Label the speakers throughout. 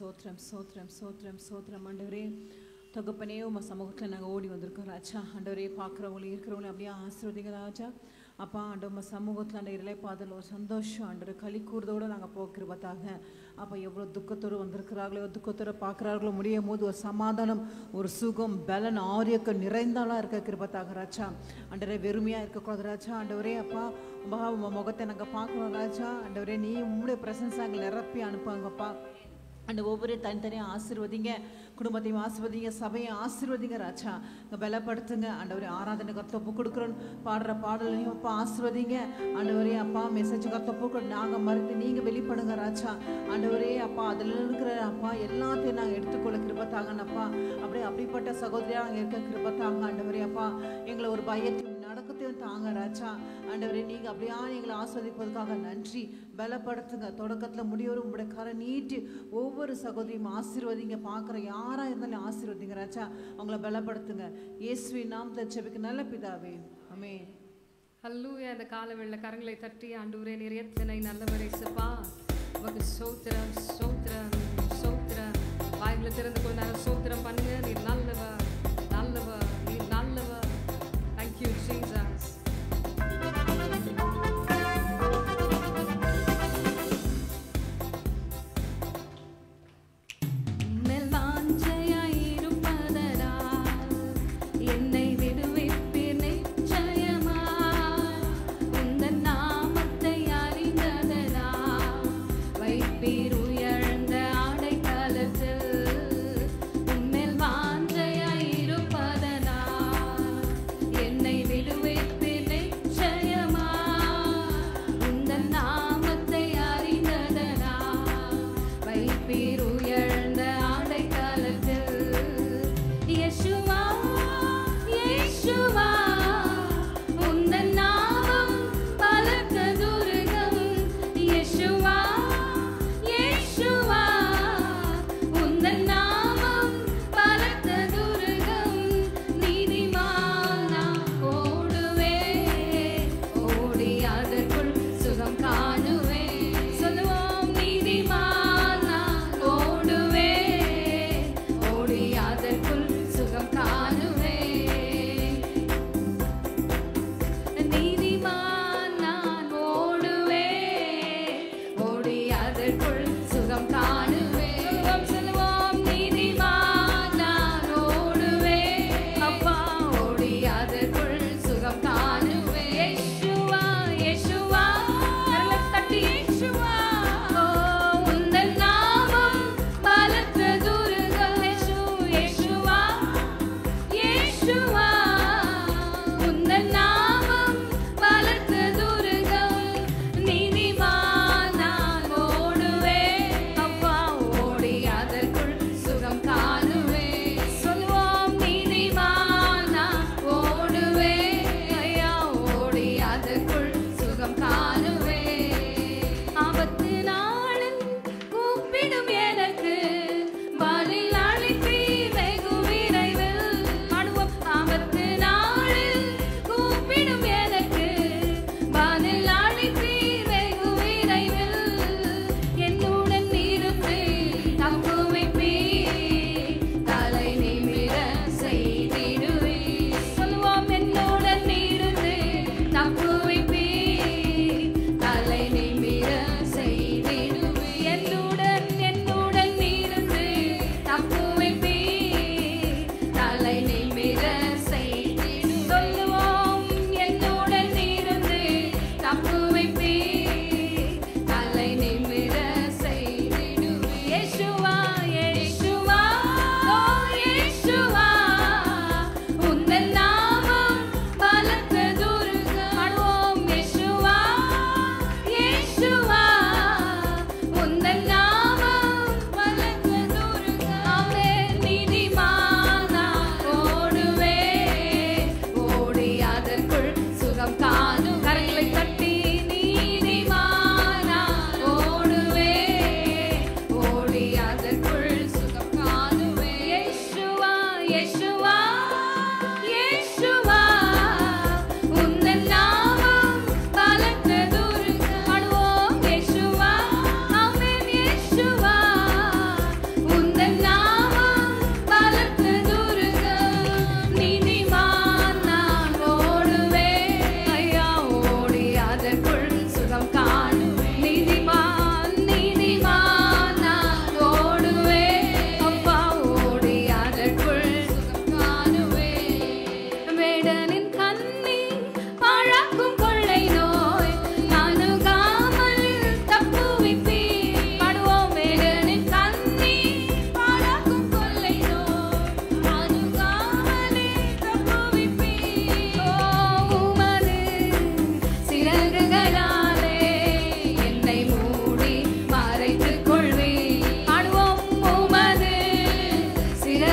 Speaker 1: சோத்ரம் சோத்ரம் சோத்ரம் சோத்ரம் ஆண்டவரே. தகப்பனே உங்கள் சமூகத்தில் நாங்கள் ஓடி வந்திருக்கோம் ராஜா. ஆண்டவரே பார்க்குறவங்களும் இருக்கிறவங்களும் அப்படியே ஆசீர்வதிங்க ராஜா. அப்பா ஆண்டு உங்கள் சமூகத்தில் அந்த இலைப்பாதல் ஒரு சந்தோஷம் ஆண்டு களி கூறுதோடு நாங்கள் போக்குறதாங்க. அப்போ எவ்வளோ துக்கத்தோடு வந்திருக்கிறார்களோ துக்கத்தோடு பார்க்குறார்களோ முடியும் போது ஒரு சமாதானம் ஒரு சுகம் பலன் ஆரியக்கம் நிறைந்தாலாம் இருக்க கிருபத்தாக ராஜா. ஆண்டவரே வெறுமையாக இருக்கக்கூடாது ராஜா. ஆண்டவரே அப்பா உங்கள் முகத்தை நாங்கள் பார்க்குறோம் ராஜா. ஆண்டவரே நீ உங்களுடைய பிரசன்ஸ் அங்கே நிரப்பி அனுப்புவாங்கப்பா. அண்ட் ஒவ்வொரு தனித்தனியாக ஆசீர்வதிங்க, குடும்பத்தையும் ஆசீர்வதிங்க, சபையை ஆசீர்வதிங்க ராஜா. இங்கே பலப்படுத்துங்க ஆண்டவரே. ஆராதனை கருத்தொப்பு கொடுக்குறோம், பாடுற பாடலையும் அப்பா ஆசீர்வதிங்க ஆண்டவரே. அப்பா மெசேஜ் கருத்தொப்பு கொடுக்க நாங்கள் மறுத்து நீங்கள் வெளிப்படுங்க ராஜா. ஆண்டவரே அப்பா அதில் இருக்கிற அப்பா எல்லாத்தையும் நாங்கள் எடுத்துக்கொள்ள கிருபத்தாங்கன்னப்பா. அப்படியே அப்படிப்பட்ட சகோதரியாக நாங்கள் இருக்க கிருபத்தாங்க ஆண்டவரே. அப்பா எங்களை ஒரு பயத்தையும் நடக்கத்தையும் தாங்க ராஜா. ஆண்டவரே நீங்கள் அப்படியா எங்களை ஆஸ்வதிப்பதற்காக நன்றி. பலப்படுத்துங்க, தொடக்கத்தில் முடியவரும் உங்களுடைய கரை நீட்டி ஒவ்வொரு சகோதரியும் ஆசீர்வதிங்க. பார்க்குற யாராக இருந்தாலும் ஆசீர்வதிங்க ராஜா. அவங்கள பலப்படுத்துங்க. இயேசுவின் நாமத்தில் ஜெபிக்க நல்ல பிதாவே, ஆமென்.
Speaker 2: ஹல்லேலூயா. இந்த காலவேளை கரங்களை தட்டி ஆண்டவரே நீர் எத்தனை நல்லவர் இயேசுப்பா. உமக்கு ஸ்தோத்திரம் ஸ்தோத்திரம் ஸ்தோத்திரம். வாய்களை திறந்து கொண்டு நாங்கள் ஸ்தோத்திரம் பண்ணுங்க. நீர் நல்லவர் நல்லவர் நீர் நல்லவர். Thank you Jesus.
Speaker 3: உம்மில்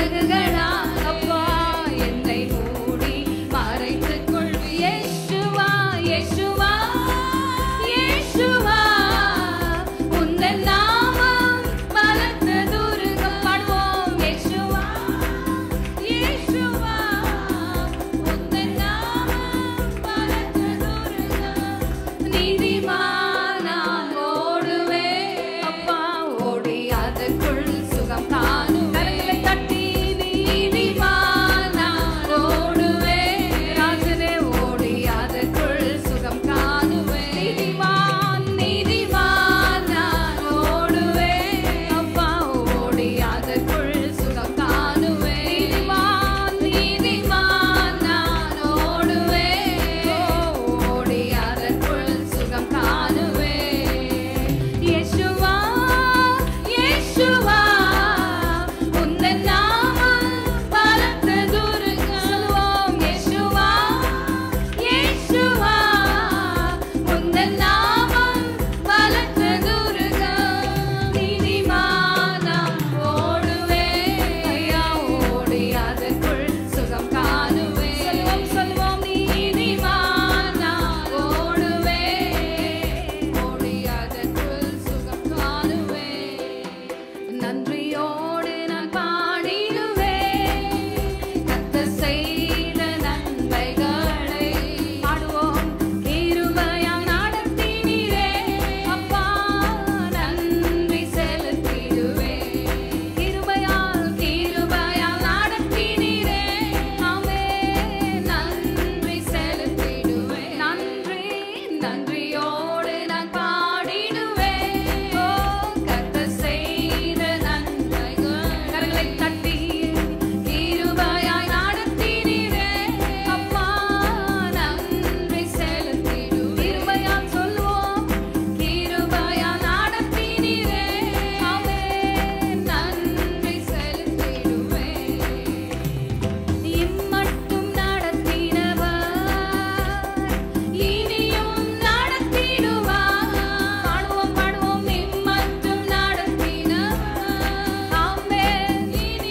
Speaker 2: சிறகுகளா அப்பா என்னை மூடி மறைத்துக் கொள்வி இயேசுவா இயேசுவா இயேசுவா உந்தன் நாமம் பலத்த துருகம் பாடுவோம் இயேசுவா இயேசுவா உந்தன் நாமம் பலத்த துருகம் நீதிமான் நான் ஓடுவேன் அப்பா ஓடி அதற்குள் சுகம் காணுவேன் கரங்களை தட்டி நீதிமான் நான் ஓடுவேன் ராஜனே ஓடி அதற்குள் சுகம் காணுவேன் நீதிமான் நான் ஓடுவேன் அப்பா ஓடி அதற்குள் சுகம் காணுவேன் நீதிமான் நான் ஓடுவேன் ஓடி அதற்குள் சுகம் காணுவேன் இயேசுவா இயேசுவா உந்தன் நாமம் பலத்த துருகம் சொல்லுவோம் இயேசுவா இயேசுவா உந்தன் நாமம் பலத்த துருகம் நீதிமான் நான் ஓடுவேன் ஐயா ஓடி அதற்குள் சுகம் காணுவேன் சொல்லுவோம் நீதிமான் நான் ஓடுவேன் ஓடி அதற்குள் சுகம் காணுவேன் நன்றியோடு நான் பாடிடுவேன் கர்த்தர் செய்த நன்மைகளை பாடுவோம் கிருபையால் நடத்தினீரே அப்பா நன்றி செலுத்திடுவேன் கிருபையால் நடத்தினீரே ஆமென் நன்றி செலுத்திடுவேன் நன்றியோடு நான் பாடிடுவேன் ஓ கர்த்தர் செய்த நன்மைகள் கரங்களை தட்டி கிருபையாய் நடத்தினீரே அப்பா நன்றி செலுத்திடுவேன் கிருபையால் சொல்லுவோம் கிருபையால் நடத்தினீரே ஆமென் நன்றி செலுத்திடுவேன் இம்மட்டும் நடத்தினவர் இனியும் நடத்திடுவார் பாடுவோம் இம்மட்டும் நடத்தினவர் ஆமென் இனியும்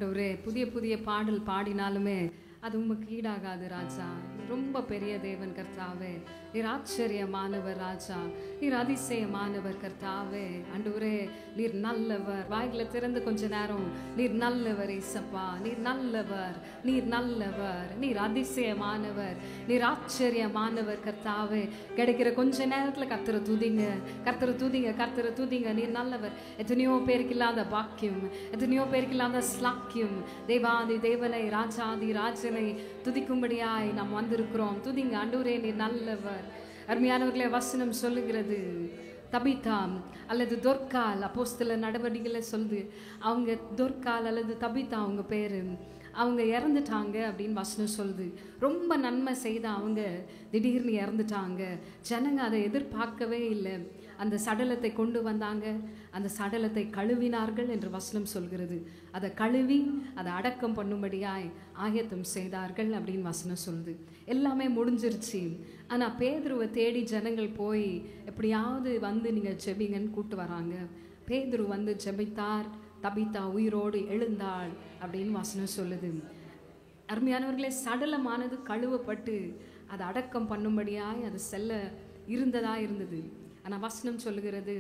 Speaker 2: ஆண்டவரே, புதிய புதிய பாடல் பாடினாலுமே அது உமக்கு ஈடாகாது ராஜா. ரொம்ப பெரிய தேவன் கர்த்தாவே, நீர் ஆச்சரியமானவர் ராஜா, நீர் அதிசயமானவர் கர்த்தாவே. ஆண்டவரே, நீர் நல்லவர். வாய்களை திறந்து கொஞ்ச நேரம் நீர் நல்லவர் ஏசப்பா, நீர் நல்லவர், நீர் நல்லவர், நீர் அதிசயமானவர், நீர் ஆச்சரியமானவர் கர்த்தாவே. கிடைக்கிற கொஞ்ச நேரத்துல கர்த்தரை துதிங்க, கர்த்தரை துதிங்க, கர்த்தரை துதிங்க. நீர் நல்லவர். எத்தனையோ பேருக்கு இல்லாத பாக்கியம், எத்தனையோ பேருக்கு இல்லாத ஸ்லாக்கியம். தேவாதி தேவனை, ராஜாதி ராஜனை துதிக்கும்படியாய் நாம் வந்திருக்கிறோம். துதிங்க ஆண்டவரே, நீர் நல்லவர். அருமையானவர்களே, வசனம் சொல்லுகிறது, தபிதா அல்லது தொர்கால், அப்போஸ்தலர் நடவடிக்கைகளை சொல்லுது, அவங்க தொர்கால் அல்லது தபிதா அவங்க பேரு, அவங்க இறந்துட்டாங்க அப்படின்னு வசனம் சொல்லுது. ரொம்ப நன்மை செய்த அவங்க திடீர்னு இறந்துட்டாங்க. ஜனங்க அதை எதிர்பார்க்கவே இல்லை. அந்த சடலத்தை கொண்டு வந்தாங்க, அந்த சடலத்தை கழுவினார்கள் என்று வசனம் சொல்கிறது. அதை கழுவி அதை அடக்கம் பண்ணும்படியாய் ஆயத்தம் செய்தார்கள் அப்படின்னு வசனம் சொல்லுது. எல்லாமே முடிஞ்சிருச்சு. ஆனால் பேதுருவை தேடி ஜனங்கள் போய் எப்படியாவது வந்து நீங்கள் ஜெபிங்கன்னு கூப்பிட்டு வராங்க. பேதுரு வந்து ஜெபித்தார், தபிதா உயிரோடு எழுந்தாள் அப்படின்னு வசனம் சொல்லுது. அருமையானவர்களே, சடலமானது கழுவப்பட்டு அதை அடக்கம் பண்ணும்படியாய் அது செல்ல இருந்தது. ஆனால் வசனம் சொல்லுகிறது,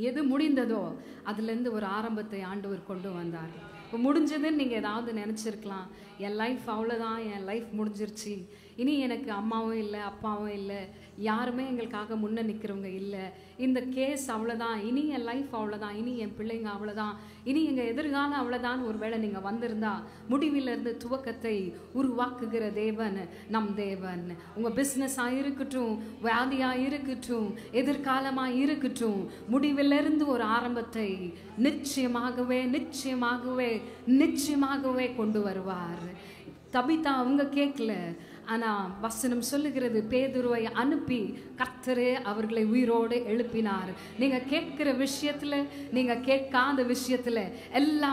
Speaker 2: எது முடிந்ததோ அதுலேருந்து ஒரு ஆரம்பத்தை ஆண்டவர் கொண்டு வந்தார். இப்போ முடிஞ்சதுன்னு நீங்கள் ஏதாவது நினச்சிருக்கலாம், என் லைஃப் அவ்வளோதான், என் லைஃப் முடிஞ்சிருச்சு, இனி எனக்கு அம்மாவும் இல்லை அப்பாவும் இல்லை, யாருமே எங்களுக்காக முன்னே நிற்கிறவங்க இல்லை, இந்த கேஸ் அவ்வளோதான், இனி என் லைஃப் அவ்வளோதான், இனி என் பிள்ளைங்க அவ்வளோதான், இனி எங்கள் எதிர்காலம் அவ்வளோதான் ஒரு வேளை நீங்கள் வந்திருந்தா, முடிவிலிருந்து துவக்கத்தை உருவாக்குகிற தேவன் நம் தேவன். உங்கள் பிஸ்னஸாக இருக்கட்டும், வியாதியாக இருக்கட்டும், எதிர்காலமாக இருக்கட்டும், முடிவிலிருந்து ஒரு ஆரம்பத்தை நிச்சயமாகவே நிச்சயமாகவே நிச்சயமாகவே கொண்டு வருவார். தபிதா அவங்க கேட்கல, ஆனால் வசனம் சொல்லுகிறது, பேதுருவை அனுப்பி கர்த்தரே அவர்களை உயிரோடு எழுப்பினார். நீங்கள் கேட்கிற விஷயத்தில், நீங்கள் கேட்காத விஷயத்தில், எல்லா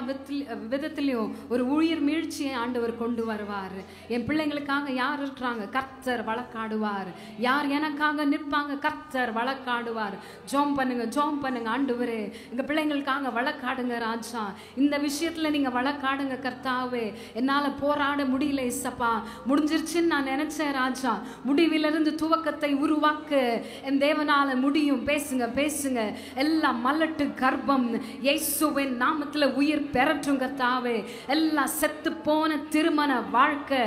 Speaker 2: விதத்திலையும் ஒரு உயிர் மீழ்ச்சியை ஆண்டவர் கொண்டு வருவார். என் பிள்ளைங்களுக்காக யார் இருக்கிறாங்க, கர்த்தர் வழக்காடுவார். யார் எனக்காக நிற்பாங்க, கர்த்தர் வழக்காடுவார். ஜோம் பண்ணுங்க, ஜோம் பண்ணுங்க, ஆண்டவரே எங்கள் பிள்ளைங்களுக்காக வழக்காடுங்க ராஜா, இந்த விஷயத்தில் நீங்கள் வழக்காடுங்க கர்த்தாவே, என்னால் போராட முடியல இசப்பா, முடிஞ்சிருச்சுன்னு நான் நினைச்சேன் ராஜா, முடிவிலிருந்து துவக்கத்தை உருவாக்க என் தேவனால முடியும். பேசுங்க பேசுங்க, எல்லாம் மலட்டு கர்ப்பம் இயேசுவின் நாமத்தில் உயிர் பெறட்டும் கர்த்தாவே. எல்லாம் செத்து போன திருமண வாழ்க்கை,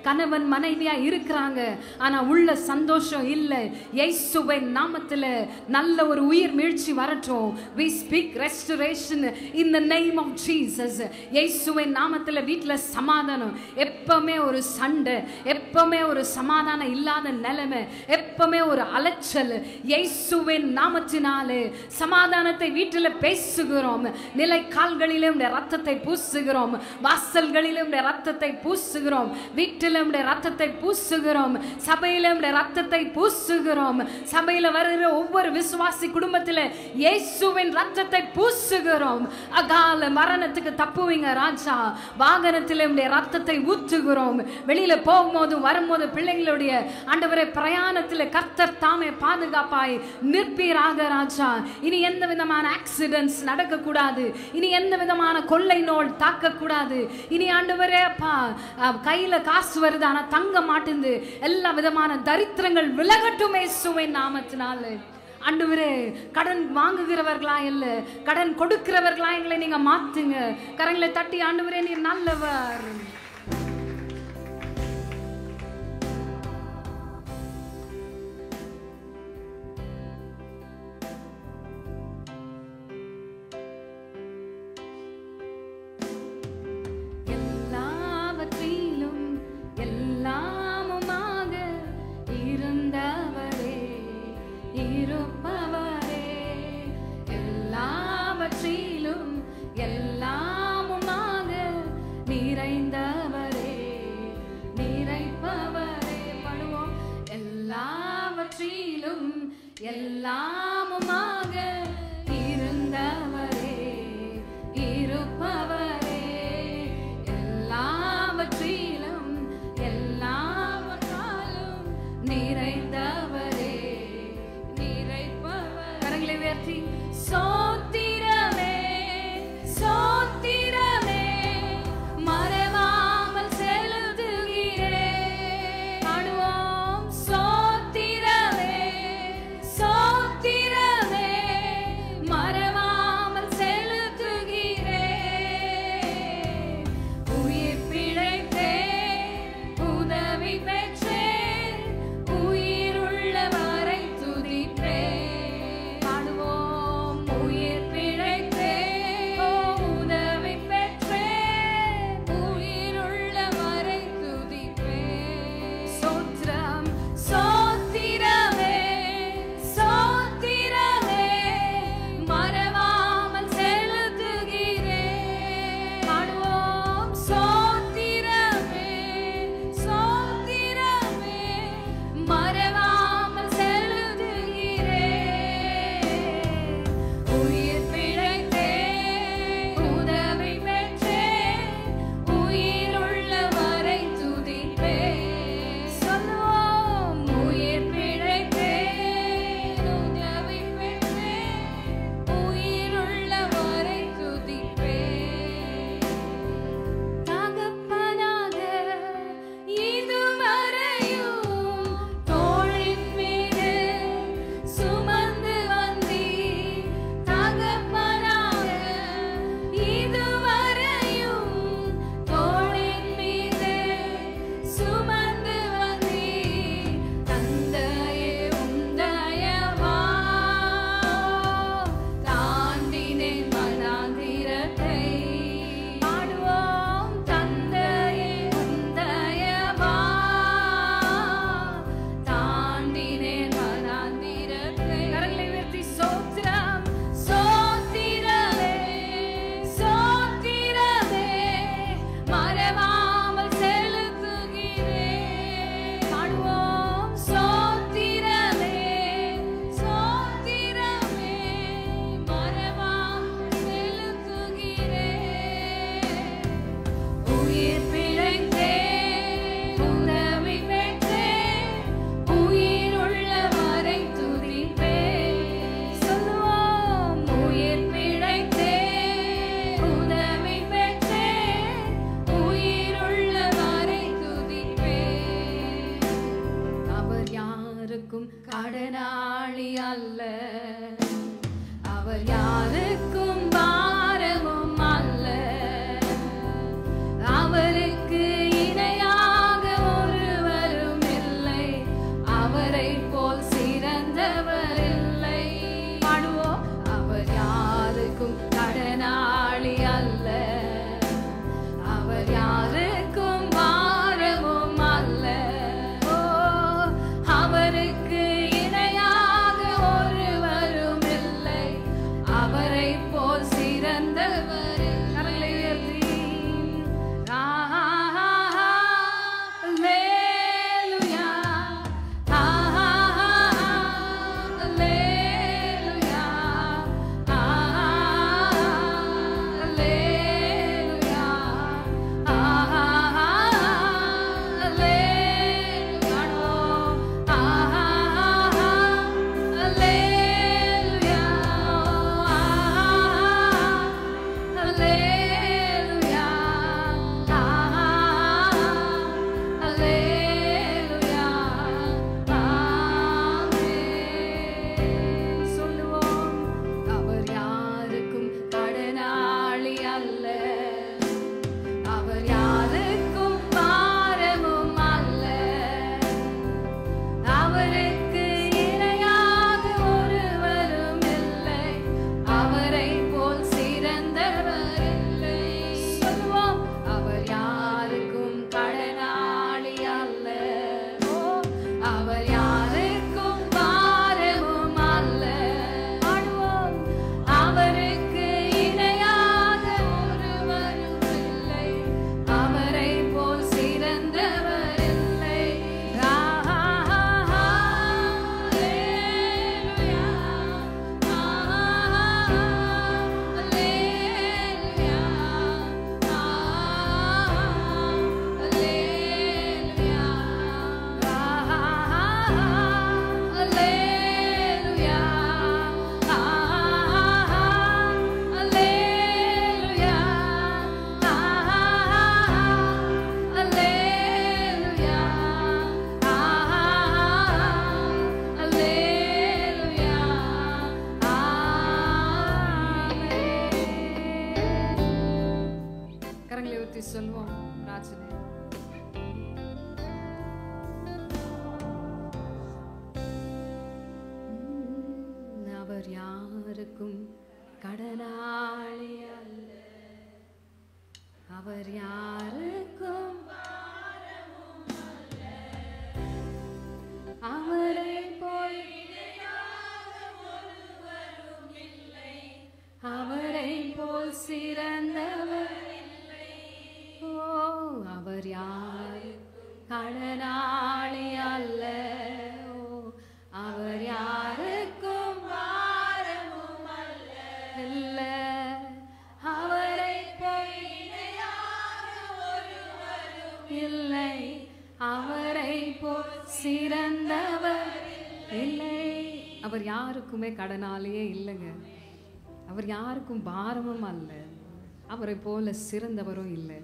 Speaker 2: கணவன் மனைவியா இருக்கிறாங்க ஆனா உள்ள சந்தோஷம் இல்லை, இயேசுவின் நாமத்தில் நல்ல ஒரு உயிர் மீழ்ச்சி வரட்டும். we speak restoration in the name of Jesus. இயேசுவின் நாமத்தில் வீட்டில் சமாதானம், எப்பவுமே ஒரு சண்டை, எப்பவுமே ஒரு சமாதானம் இல்லாத நிலைமை, எப்பவுமே ஒரு அலைச்சல், இயேசுவின் நாமத்தினாலே சமாதானத்தை வீட்டில் பேசுகிறோம். நிலை கால்களிலே உடைய ரத்தத்தை பூசுகிறோம், வாசல்களிலே உடைய ரத்தத்தை பூசுகிறோம், வீட்டிலே உடைய ரத்தத்தை பூசுகிறோம், சபையிலே உடைய ரத்தத்தை பூசுகிறோம். சபையில் வருகிற ஒவ்வொரு விசுவாசி குடும்பத்தில் இயேசுவின் ரத்தத்தை பூசுகிறோம். அகால மரணத்துக்கு தப்புவீங்க ராஜா, வாகனத்திலே உடைய ரத்தத்தை ஊற்றுகிறோம். வெளியில போகும்போது வரும்போது பிள்ளைங்களுடைய ஆண்டவரே பிரயாணத்தில் கர்த்தர் தாமே பாதுகாப்பாய் நிற்பீராக ராஜா. இனி எந்த விதமான ஆக்சிடென்ட்ஸ் நடக்கக்கூடாது, இனி எந்த விதமான கொள்ளை நோய் தாக்கக்கூடாது. இனி ஆண்டவரே அப்பா, கையில காசு வருது ஆனா தங்க மாட்டுது, எல்லா விதமான தரித்திரங்கள் விலகட்டும் இயேசுவின் நாமத்தினாலே. ஆண்டவரே, கடன் வாங்குகிறவர்களா இல்ல, கடன் கொடுக்கிறவர்களா எங்களை நீங்க மாத்துங்க. கரங்களை தட்டி ஆண்டவரே நீர் நல்லவர். எல்லாமுமாக இருந்தவரே, இருப்பவரே, எல்லாவற்றிலும் எல்லாவற்றாலும் நிறைந்தவரே, நிறைப்பவர். கரங்களை உயர்த்தி சோத்திரமே சோத்திரமே அவர் யாருக்கும் பாரமும் அல்ல. அவருக்கு இணையாக ஒருவரும் இல்லை. அவரை போல் சிறந்தவர் இல்லை. பாடுவோம். அவர் யாருக்கும் கடனாளி அல்ல. அவர் யாருக்கும் பாரமும் அல்ல. ஓ, அவருக்கு இணையாக ஒருவரும் இல்லை. அவரை போல் சிறந்தவர் கரங்களை உயர்த்தி சொல்வோம். ராஜனே அவர் யாருக்கும் கடனாளி அல்ல. அவர் யாருக்கும் அவரை போல் அவரை போல் சிறந்தவர். ஓ, அவர் யார் கடனாளி அல்ல. ஓ, அவர் யாருக்கும் பாரமும் அல்ல. இல்ல, அவரை போல் இல்லை. அவரை போல் சிறந்தவர் இல்லை. அவர் யாருக்குமே கடனாளியே இல்லைங்க. அவர் யாருக்கும் பாரமும் அல்ல. அவரை போல சிறந்தவரும் இல்லை.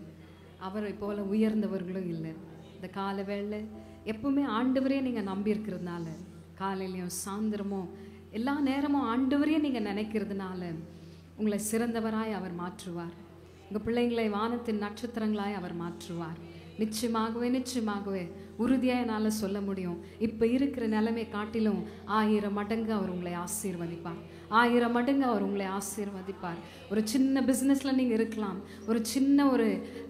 Speaker 2: அவரை போல உயர்ந்தவர்களும் இல்லை. இந்த கால வேளை எப்பவுமே ஆண்டவரே நீங்கள் நம்பி இருக்கிறதுனால, காலையிலையும் சாயந்தரமும் எல்லா நேரமும் ஆண்டவரே நீங்கள் நினைக்கிறதுனால உங்களை சிறந்தவராய் அவர் மாற்றுவார். உங்கள் பிள்ளைங்களை வானத்தின் நட்சத்திரங்களாய் அவர் மாற்றுவார். நிச்சயமாகவே நிச்சயமாகவே உறுதியாக என்னால் சொல்ல முடியும். இப்போ இருக்கிற நிலைமை காட்டிலும் 1000 மடங்கு அவர் உங்களை ஆசீர்வதிப்பார். 1000 மடங்கு அவர் உங்களை ஆசீர்வதிப்பார். ஒரு சின்ன பிஸ்னஸில் நீங்கள் இருக்கலாம். ஒரு சின்ன ஒரு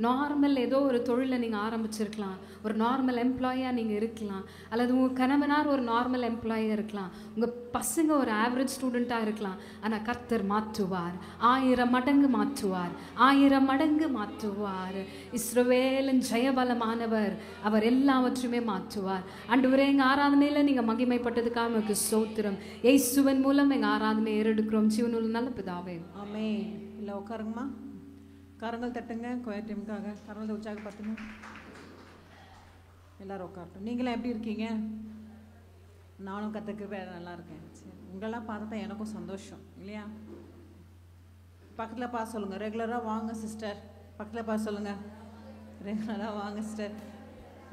Speaker 2: நார்மல் ஏதோ ஒரு தொழிலை நீங்கள் ஆரம்பிச்சிருக்கலாம். ஒரு நார்மல் எம்ப்ளாயாக நீங்கள் இருக்கலாம். அல்லது உங்கள் கணவனார் ஒரு நார்மல் எம்ப்ளாயாக இருக்கலாம். உங்கள் பசங்க ஒரு ஆவரேஜ் ஸ்டூடெண்ட்டாக இருக்கலாம். ஆனால் கர்த்தர் மாற்றுவார். 1000 மடங்கு மாற்றுவார். 1000 மடங்கு மாற்றுவார். இஸ்ரவேலின் ஜெயபலமானவர். அவர் எல்லாவற்றையுமே மாற்றுவார். ஆண்டவரே, எங்கள் ஆராதனையில் நீங்கள் மகிமைப்பட்டதுக்காக உங்களுக்கு ஸ்தோத்திரம். இயேசுவின் மூலம் எங்கள் ஆராதனை ஏறெடுக்கிறோம். ஜீவனுள்ள நல்ல பிதாவே,
Speaker 1: ஆமென். இல்லை உட்காருங்கம்மா, கரங்கள் தட்டுங்க. கோயர் டீமுக்காக கரங்களை உற்சாகப்படுத்துங்க. எல்லாரும் உட்காரட்டும். நீங்களாம் எப்படி இருக்கீங்க? நானும் கற்றுக்க நல்லா இருக்கேன். சரி, உங்களெல்லாம் பார்த்தா தான் எனக்கும் சந்தோஷம் இல்லையா? பக்கத்தில் பார்த்து சொல்லுங்கள். ரெகுலராக வாங்க சிஸ்டர். பக்கத்தில் பார்த்து சொல்லுங்கள். ரெகுலராக வாங்க சிஸ்டர்.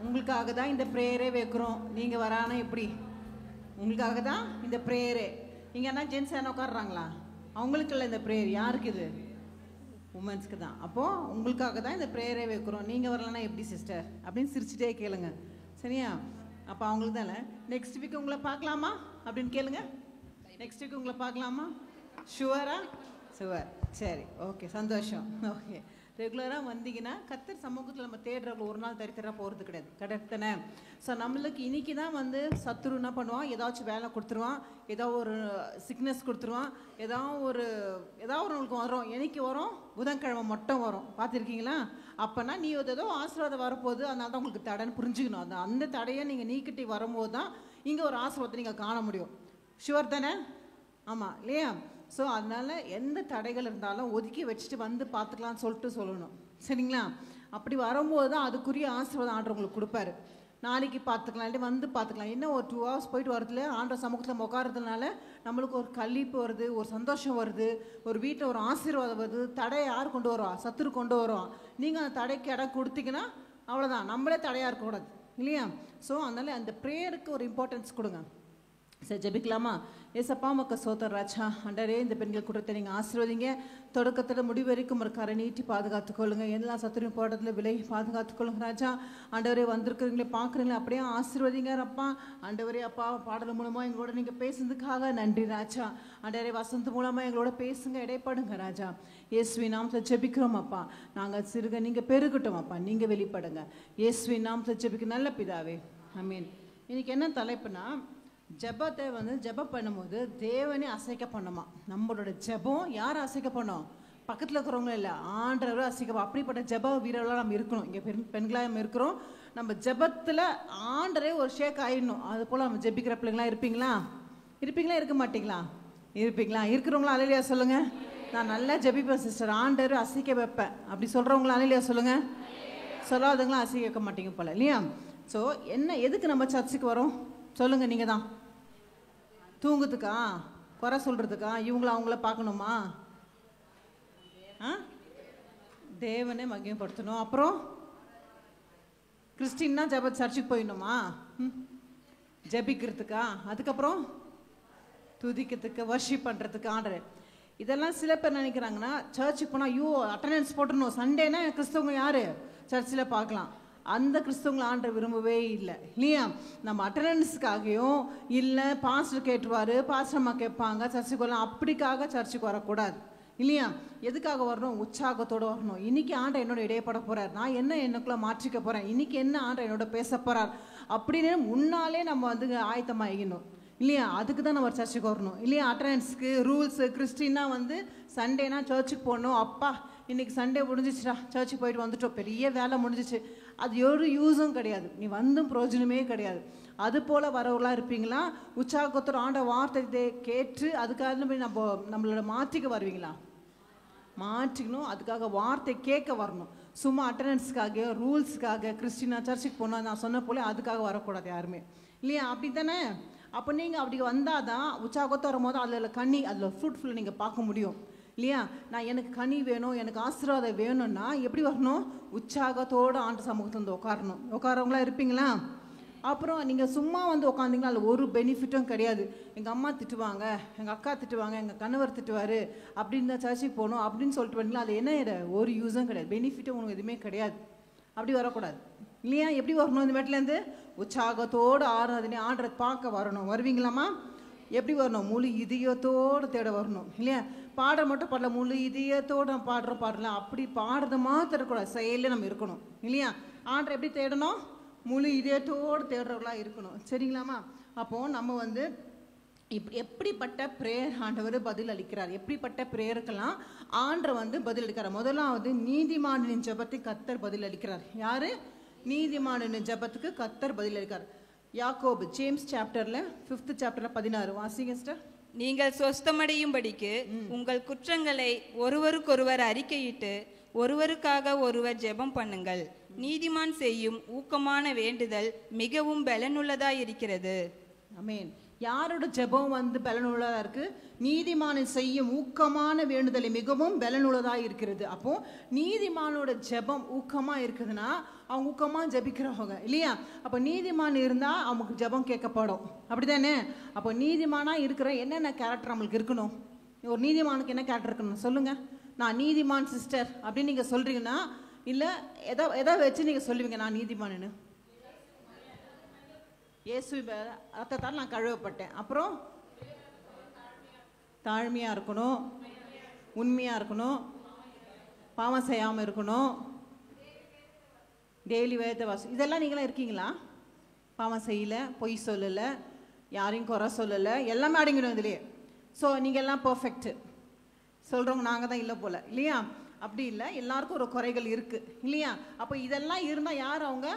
Speaker 1: உங்களுக்காக தான் இந்த ப்ரேயரே வைக்கிறோம். நீங்கள் வரானா எப்படி? உங்களுக்காக தான் இந்த ப்ரேயரே. இங்கே என்ன ஜென்ஸ் என்ன உட்காடுறாங்களா? அவங்களுக்கு இல்லை இந்த ப்ரேயர். யாருக்கு இது? உமன்ஸ்க்கு தான். அப்போது உங்களுக்காக தான் இந்த ப்ரேயரே வைக்கிறோம். நீங்கள் வரலன்னா எப்படி சிஸ்டர் அப்படின்னு சிரிச்சுட்டே கேளுங்க, சரியா? அப்போ அவங்களுக்கு தான் இல்லை. நெக்ஸ்ட் வீக் உங்களை பார்க்கலாமா அப்படின்னு கேளுங்க. நெக்ஸ்ட் வீக் உங்களை பார்க்கலாமா? ஷுவரா? ஷுவர். சரி, ஓகே, சந்தோஷம். ஓகே, ரெகுலராக வந்தீங்கன்னா கர்த்தர் சமூகத்தில் நம்ம தேடுறவங்க ஒரு நாள் தரித்திரா போகிறது கிடையாது. கரெக்ட் தானே? ஸோ நம்மளுக்கு இன்றைக்கி தான் வந்து சத்துரு என்ன பண்ணுவான், ஏதாச்சும் வேலை கொடுத்துருவான், ஏதோ ஒரு சிக்னஸ் கொடுத்துருவான், ஏதாவது நம்மளுக்கு வரும். என்னைக்கு வரும்? புதன்கிழமை மட்டும் வரும். பார்த்துருக்கீங்களா? அப்போனா நீ ஏதோ ஆசீர்வாதம் வரப்போகுது, அதனால தான் உங்களுக்கு தடைன்னு புரிஞ்சுக்கணும். அந்த தடையை நீங்கள் நீக்கிட்டு வரும்போது தான் இங்கே ஒரு ஆசீர்வாதத்தை நீங்கள் காண முடியும். ஷுவர் தானே? ஆமாம் இல்லையா? ஸோ அதனால் எந்த தடைகள் இருந்தாலும் ஒதுக்கி வச்சுட்டு வந்து பார்த்துக்கலான்னு சொல்லிட்டு சொல்லணும், சரிங்களா? அப்படி வரும்போது தான் அதுக்குரிய ஆசீர்வாதம் ஆண்டவர் உங்களுக்கு கொடுப்பாரு. நாளைக்கு பார்த்துக்கலாம், இல்லாட்டி வந்து பார்த்துக்கலாம். இன்னும் ஒரு 2 hours போயிட்டு வரதுல ஆண்டவர் சமூகத்தில் நம்ம உட்காரதுனால நம்மளுக்கு ஒரு கழிப்பு வருது, ஒரு சந்தோஷம் வருது, ஒரு வீட்டில் ஒரு ஆசீர்வாதம் வருது. தடையை யார் கொண்டு வருவா? சத்துரு கொண்டு வருவான். நீங்கள் அந்த தடைக்கு இடம் கொடுத்தீங்கன்னா அவ்வளோதான், நம்மளே தடையாக இருக்கக்கூடாது இல்லையா? ஸோ அதனால் அந்த ப்ரேயருக்கு ஒரு இம்பார்ட்டன்ஸ் கொடுங்க. சரி, ஜெபிக்கலாமா? ஏசப்பா மக்க சோதர் ராஜா, அண்டரே இந்த பெண்கள் கூட்டத்தை நீங்கள் ஆசீர்வதிங்க. தொடக்கத்தில் முடிவு வரைக்கும் ஒரு கரை நீட்டி பாதுகாத்துக்கொள்ளுங்க. எல்லா சத்துரையும் போடுறதுல விலை பாதுகாத்துக்கொள்ளுங்க ராஜா. ஆண்டவரே வந்திருக்கிறீங்களே பார்க்குறீங்களே அப்படியே ஆசீர்வதிங்க அப்பா. ஆண்டவரே அப்பா, பாடல் மூலமாக எங்களோட நீங்கள் பேசுனதுக்காக நன்றி ராஜா. ஆண்டவரே வசந்த் மூலமாக எங்களோட பேசுங்க, இடைப்படுங்க ராஜா. இயேசுவின் நாமத்தை ஜெபிக்கிறோம் அப்பா. நாங்கள் சிறுக நீங்கள் பெருகட்டும் அப்பா, நீங்கள் வெளிப்படுங்க. இயேசுவின் நாமத்தை ஜெபிக்க நல்ல பிதாவே, ஆமீன். இன்னைக்கு என்ன தலைப்புனா, ஜெபத்தை வந்து ஜெபம் பண்ணும்போது தேவனே அசைக்க பண்ணுமா. நம்மளோட ஜெபம் யார் அசைக்க பண்ணோம்? பக்கத்தில் இருக்கிறவங்களும் இல்லை, ஆண்டவரும் அசைக்க. அப்படிப்பட்ட ஜெப வீரர்களாக நம்ம இருக்கணும். இங்கே பெண்களாக நம்ம இருக்கிறோம். நம்ம ஜெபத்தில் ஆண்டரே ஒரு ஷேக் ஆயிடணும். அது போல் நம்ம ஜெபிக்கிற பிள்ளைங்களாம் இருப்பீங்களா? இருக்க மாட்டீங்களா? இருப்பீங்களா? இருக்கிறவங்களா அல்லேலூயா சொல்லுங்கள். நான் நல்லா ஜெபிப்பேன் சிஸ்டர், ஆண்டர் அசைக்க வைப்பேன் அப்படி சொல்கிறவங்களா அல்லேலூயா சொல்லுங்கள். சொல்லாதவங்களாம் அசைக்க வைக்க மாட்டீங்க போல இல்லையா? ஸோ எதுக்கு நம்ம சர்ச்சுக்கு வரோம் சொல்லுங்கள்? நீங்கள் தான் தூங்குறதுக்கா, குறை சொல்கிறதுக்கா, இவங்கள அவங்கள பார்க்கணுமா? தேவனே மகிமைப்படுத்தணும். அப்புறம் கிறிஸ்டின்னா சர்ச்சுக்கு போயிடணுமா? ஜெபிக்கிறதுக்கா? அதுக்கப்புறம் துதிக்கிறதுக்கு, வர்ஷிப் பண்ணுறதுக்கு ஆண்டர். இதெல்லாம் சில பேர் நினைக்கிறாங்கன்னா, சர்ச்சுக்கு போனால் ஐயோ அட்டண்டன்ஸ் போட்டுடணும், சண்டேனா கிறிஸ்தவங்க யார் சர்ச்சில் பார்க்கலாம். அந்த கிறிஸ்தவங்களை ஆண்டவர் விரும்பவே இல்லை இல்லையா? நம்ம அட்டண்டன்ஸுக்காகவும் இல்லை, பாஸ்டர் கேட்டுருவார், பாஸ்டர் அம்மா கேட்பாங்க சர்ச்சுக்கு வரலாம், அப்படிக்காக சர்ச்சுக்கு வரக்கூடாது இல்லையா? எதுக்காக வரணும்? உற்சாகத்தோடு வரணும். இன்றைக்கி ஆண்டவர் என்னோட இடையப்பட போகிறார், நான் என்னக்குள்ளே மாற்றிக்க போகிறேன், இன்றைக்கி என்ன ஆண்டவர் என்னோட பேச போகிறார் அப்படின்னு முன்னாலே நம்ம வந்து ஆயத்தமாகிக்கணும் இல்லையா? அதுக்கு தான் நம்ம சர்ச்சுக்கு வரணும் இல்லையா? அட்டண்டன்ஸுக்கு ரூல்ஸு. கிறிஸ்டின்னா வந்து சண்டேனா சர்ச்சுக்கு போகணும். அப்பா இன்றைக்கி சண்டே முடிஞ்சிச்சுடா, சர்ச்சுக்கு போயிட்டு வந்துட்டோம், பெரிய வேலை முடிஞ்சிச்சு, அது ஒரு யூஸும் கிடையாது, நீ வந்தும் பிரயோஜனமே கிடையாது. அது போல் வரவர்களாக இருப்பீங்களா? உற்சாகத்தோட ஆண்ட வார்த்தை கேட்டு அதுக்காக நம்மளோட மாற்றிக்க வருவீங்களா? மாற்றிக்கணும். அதுக்காக வார்த்தை கேட்க வரணும். சும்மா அட்டண்டன்ஸுக்காக ரூல்ஸுக்காக கிறிஸ்டினா சர்ச்சுக்கு போனால் நான் சொன்ன போல அதுக்காக வரக்கூடாது யாருமே இல்லையா? அப்படி தானே? அப்போ நீங்கள் அப்படி வந்தால் தான் உற்சாகத்தை வரும்போது அதில் ஃப்ரூட்ஃபுல் நீங்கள் பார்க்க முடியும் இல்லையா? நான் எனக்கு கனி வேணும், எனக்கு ஆசீர்வாதம் வேணும்னா எப்படி வரணும்? உற்சாகத்தோடு ஆண்டு சமூகத்தில் வந்து உட்காரவங்களா இருப்பீங்களா? அப்புறம் நீங்கள் சும்மா வந்து உட்காந்திங்கன்னா அதில் ஒரு பெனிஃபிட்டும் கிடையாது. எங்கள் அம்மா திட்டுவாங்க, எங்கள் அக்கா திட்டுவாங்க, எங்கள் கணவர் திட்டுவார், அப்படின்னு தான் சர்ச்சுக்கு போகணும் அப்படின்னு சொல்லிட்டு வந்தீங்களா, அது என்ன ஒரு யூஸும் கிடையாது, பெனிஃபிட்டும் உங்களுக்கு எதுவுமே கிடையாது. அப்படி வரக்கூடாது இல்லையா? எப்படி வரணும்? இந்த வீட்டிலேருந்து உற்சாகத்தோடு ஆராதனை ஆண்டரை பார்க்க வரணும். வருவீங்களாம்மா? எப்படி வரணும்? முழு இதயத்தோடு தேட வரணும் இல்லையா? பாட மட்டும் பாடல, முழு இதயத்தோடு நம்ம பாடலாம். அப்படி பாடுறது மாத்திரம் இருக்கக்கூடாது, செயலில் நம்ம இருக்கணும் இல்லையா? ஆண்டரை எப்படி தேடணும்? முழு இதயத்தோடு தேடுறவர்களாக இருக்கணும், சரிங்களாம்மா? அப்போது நம்ம வந்து எப்படிப்பட்ட பிரேயர் ஆண்டவர் பதில் அளிக்கிறார், எப்படிப்பட்ட பிரேயருக்கெல்லாம் ஆண்டவர் வந்து பதில் அளிக்கிறார். முதலாவது நீதிமானின் ஜெபத்தை கர்த்தர் பதில் அளிக்கிறார். யாரு? நீதிமானின் ஜெபத்துக்கு கர்த்தர் பதில் அளிக்கிறார். யாக்கோபு ஜேம்ஸ் சாப்டரில் 5th சாப்டரில் 16 வாசிங்க சிஸ்டர்.
Speaker 3: நீங்கள் சொஸ்தமடையும்படிக்கு உங்கள் குற்றங்களை ஒருவருக்கொருவர் அறிக்கையிட்டு ஒருவருக்காக ஒருவர் ஜெபம் பண்ணுங்கள். நீதிமான் செய்யும் ஊக்கமான வேண்டுதல் மிகவும் பலனுள்ளதாய் இருக்கிறது.
Speaker 1: ஆமென். யாரோட ஜெபம் வந்து பலனுள்ளதாக இருக்குது? நீதிமானை செய்யும் ஊக்கமான வேண்டுதலை மிகவும் பலனுள்ளதாக இருக்கிறது. அப்போது நீதிமானோட ஜெபம் ஊக்கமாக இருக்குதுன்னா அவங்க ஊக்கமாக ஜெபிக்கிறவங்க இல்லையா? அப்போ நீதிமான் இருந்தால் அவங்களுக்கு ஜெபம் கேட்கப்படும், அப்படி தானே? அப்போ நீதிமானாக இருக்கிற என்னென்ன கேரக்டர் நம்மளுக்கு இருக்கணும்? ஒரு நீதிமானுக்கு என்ன கேரக்டர் இருக்கணும் சொல்லுங்க. நான் நீதிமான் சிஸ்டர் அப்படின்னு நீங்க சொல்றீங்கன்னா, இல்ல எதை வச்சு நீங்க சொல்லுவீங்க நான் நீதிமான்னு? இயேசு ரத்தத்தால் நான் கழுவப்பட்டேன். அப்புறம் தாழ்மையா இருக்கணும், உண்மையா இருக்கணும், பாவம் செய்யாம இருக்கணும், டெய்லி வேத வாசி, இதெல்லாம் நீங்களாம் இருக்கீங்களா? பாவம் செய்யல, பொய் சொல்லலை, யாரையும் குறை சொல்லலை, எல்லாமே அடங்கிடும் இதுலேயே. ஸோ நீங்கள் எல்லாம் பர்ஃபெக்ட்டு சொல்கிறவங்க நாங்கள் தான் இல்லை போல் இல்லையா? அப்படி இல்லை, எல்லாருக்கும் ஒரு குறைகள் இருக்குது இல்லையா? அப்போ இதெல்லாம் இருந்தால் யார் அவங்க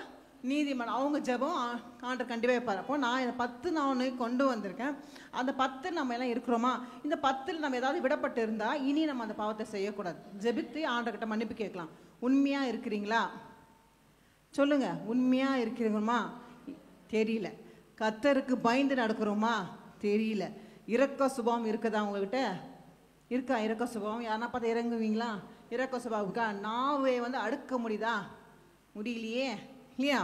Speaker 1: நீதிமான்? அவங்க ஜெபம் ஆண்டவர் கண்டிப்பாக வைப்பார். அப்போ நான் இந்த 10 நான் கொண்டு வந்திருக்கேன். அந்த 10 நம்ம எல்லாம் இருக்கிறோமா? இந்த 10 நம்ம ஏதாவது விடப்பட்டு இருந்தால் இனி நம்ம அந்த பாவத்தை செய்யக்கூடாது. ஜெபித்து ஆண்டவர்கிட்ட மன்னிப்பு கேட்கலாம். உண்மையாக இருக்கிறீங்களா சொல்லுங்க. உண்மையாக இருக்கிறோமா? தெரியல. கர்த்தருக்கு பயந்து நடக்கிறோமா? தெரியல. இரக்க சுபாவம் இருக்குதா உங்ககிட்ட? இருக்கா இரக்க சுபாவம்? யாருன்னா பார்த்து இறங்குவீங்களா? இரக்க சுபாவம் இருக்கா? நாவை அடுக்க முடியுதா? முடியலையே இல்லையா?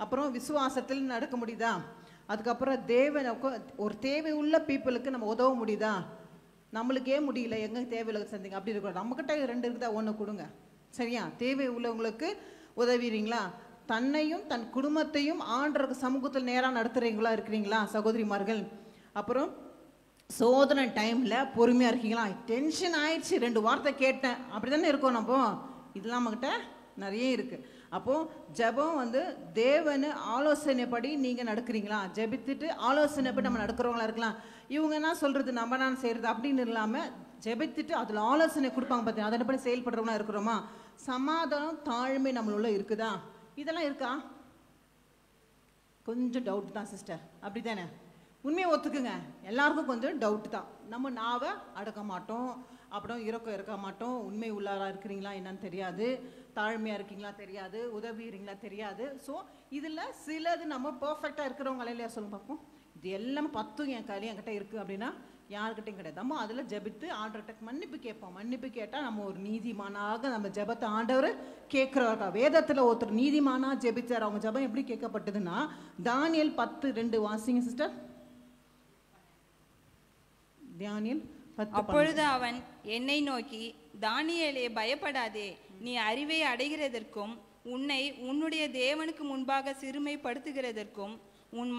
Speaker 1: அப்புறம் விசுவாசத்தில் நடக்க முடியுதா? அதுக்கப்புறம் தேவன் ஒரு தேவை உள்ள பீப்புளுக்கு நம்ம உதவ முடியுதா? நம்மளுக்கே முடியல, எங்க தேவையில்லை சந்திங்க அப்படி இருக்கக்கூடாது. நம்மக்கிட்ட 2 இருக்குதா, 1 கொடுங்க சரியா? தேவை உள்ளவங்களுக்கு உதவிறீங்களா? தன்னையும் தன் குடும்பத்தையும் ஆண்டவருக்கு சமூகத்தில் நேராக நடத்துறீங்களா இருக்கிறீங்களா சகோதரிமார்கள்? அப்புறம் சோதனை டைம்ல பொறுமையா இருக்கீங்களா? டென்ஷன் ஆயிடுச்சு, 2 வார்த்தை கேட்டேன் அப்படி தானே இருக்கோம் நம்ம. இதெல்லாம் நம்மகிட்ட நிறைய இருக்கு. அப்போ ஜெபம் தேவனு ஆலோசனைப்படி நீங்க நடக்கிறீங்களா? ஜெபித்துட்டு ஆலோசனைப்படி நம்ம நடக்கிறவங்களா இருக்கலாம். இவங்க என்ன சொல்றது நம்ம நான் செய்யறது அப்படின்னு இல்லாம ஜெபித்துட்டு அதுல ஆலோசனை கொடுப்பாங்க பார்த்தீங்கன்னா, அதன்படி செயல்படுறவங்களா இருக்கிறோமா? சமாதானம் தாழ்மை நம்மளுள்ள இருக்குதா? இதெல்லாம் இருக்கா? கொஞ்சம் டவுட் தான் சிஸ்டர், அப்படி தானே? உண்மையை ஒத்துக்குங்க. எல்லாருக்கும் கொஞ்சம் டவுட் தான். நம்ம நாவை அடக்க மாட்டோம், அப்புறம் இருக்க மாட்டோம். உண்மை உள்ளாரா இருக்கிறீங்களா என்னன்னு தெரியாது, தாழ்மையா இருக்கீங்களா தெரியாது, உதவிறீங்களா தெரியாது. ஸோ இதில் சிலது நம்ம பர்ஃபெக்டாக இருக்கிறவங்கள இல்லையா சொல்லுங்க பார்ப்போம். இது எல்லாம் 10 என் கையில என்கிட்ட இருக்குது அப்படின்னா யாருக்கிட்டையும் கிடையாது. நம்ம அதில் ஜெபித்து ஆண்டவர்கிட்ட மன்னிப்பு கேட்போம். மன்னிப்பு கேட்டால் நம்ம ஒரு நீதிமானாக நம்ம ஜெபத்தை ஆண்டவர் கேட்குறவர்க்கா. வேதத்தில் ஒருத்தர் நீதிமானா ஜெபிச்சார். அவங்க ஜெபம் எப்படி கேட்கப்பட்டதுன்னா, தானியேல் 10:2 வாசிங்க சிஸ்டர். தானியேல் 10.
Speaker 3: அப்பொழுது அவன் என்னை நோக்கி, தானியேலே பயப்படாதே, நீ அறிவை அடைகிறதற்கும் உன்னை உன்னுடைய தேவனுக்கு முன்பாக சிறுமைப்படுத்துகிறதற்கும் உன்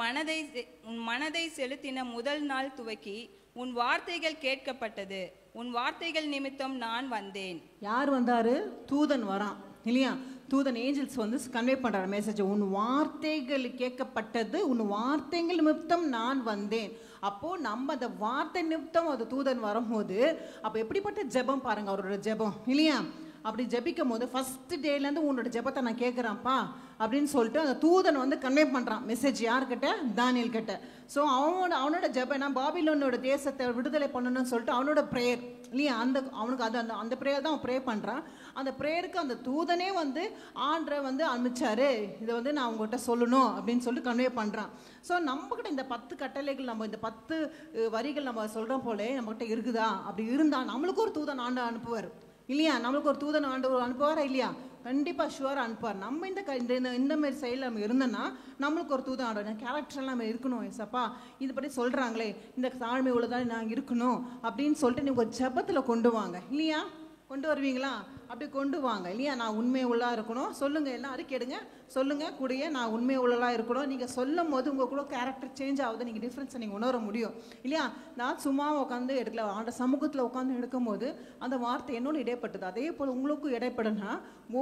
Speaker 3: மனதை செலுத்தின முதல் நாள் துவக்கி உன் வார்த்தைகள் கேட்கப்பட்டது. உன் வார்த்தைகள் நிமித்தம் நான் வந்தேன்.
Speaker 1: யார் வந்தாரு? தூதன் வரான் இல்லையா? தூதன் ஏஞ்சல்ஸ் கன்வே பண்றாரு மெசேஜ். உன் வார்த்தைகள் கேட்கப்பட்டது, உன் வார்த்தைகள் நிமித்தம் நான் வந்தேன். அப்போ நம்ம அந்த வார்த்தை நிமித்தம் அது தூதன் வரும்போது அப்போ எப்படிப்பட்ட ஜெபம் பாருங்க அவரோட ஜெபம் இல்லையா? அப்படி ஜெபிக்கும் போது ஃபர்ஸ்ட் டேலேருந்து உன்னோட ஜெபத்தை நான் கேட்குறேன்ப்பா அப்படின்னு சொல்லிட்டு அந்த தூதன் கன்வே பண்ணுறான் மெசேஜ். யார்கிட்ட? தானியேல் கிட்ட. ஸோ அவனோட ஜெபம் என்ன? பாபிலோனோட தேசத்தை விடுதலை பண்ணணும்னு சொல்லிட்டு அவனோட ப்ரேயர் இல்லையா? அவனுக்கு அந்த ப்ரேயர் தான் அவன் ப்ரே பண்ணுறான். அந்த ப்ரேயருக்கு அந்த தூதனே ஆண்டரை அனுப்பிச்சாரு, இதை நான் உங்கள்கிட்ட சொல்லணும் அப்படின்னு சொல்லிட்டு கன்வே பண்ணுறான். ஸோ நம்மக்கிட்ட இந்த 10 கட்டளைகள், நம்ம இந்த 10 வரிகள் நம்ம சொல்கிறோம் போலே நம்மகிட்ட இருக்குதா? அப்படி இருந்தால் நம்மளுக்கு ஒரு தூதன் ஆண்டு அனுப்புவார் இல்லையா? நம்மளுக்கு ஒரு தூதன் ஆண்டவர் அனுப்புவாரா இல்லையா? கண்டிப்பாக ஷுவராக அனுப்புவார். நம்ம இந்த மாதிரி செயலில் நம்ம இருந்தோன்னா நம்மளுக்கு ஒரு தூதன் ஆண்டவர் கேரக்டர்லாம் நம்ம இருக்கணும். ஏசப்பா இதுபடி சொல்கிறாங்களே, இந்த தாழ்மை உள்ளதான் நாங்கள் இருக்கணும் அப்படின்னு சொல்லிட்டு நீங்கள் ஜெபத்தில் கொண்டு வாங்க இல்லையா? கொண்டு வருவீங்களா? அப்படி கொண்டு வாங்க இல்லையா? நான் உண்மை உள்ளா இருக்கணும் சொல்லுங்க. எல்லாம் அறிக்கைடுங்க சொல்லுங்க கூடிய நான் உண்மை உள்ளலா இருக்கணும். நீங்கள் சொல்லும் போது உங்கள் கூட கேரக்டர் சேஞ்ச் ஆகுது. நீங்கள் டிஃப்ரென்ஸை நீங்கள் உணர முடியும் இல்லையா? நான் சும்மா உட்காந்து எடுக்கல, ஆண்ட சமூகத்தில் உட்காந்து எடுக்கும் போது அந்த வார்த்தை என்னோட இடைப்பட்டது. அதே போல் உங்களுக்கும் இடைப்படுனா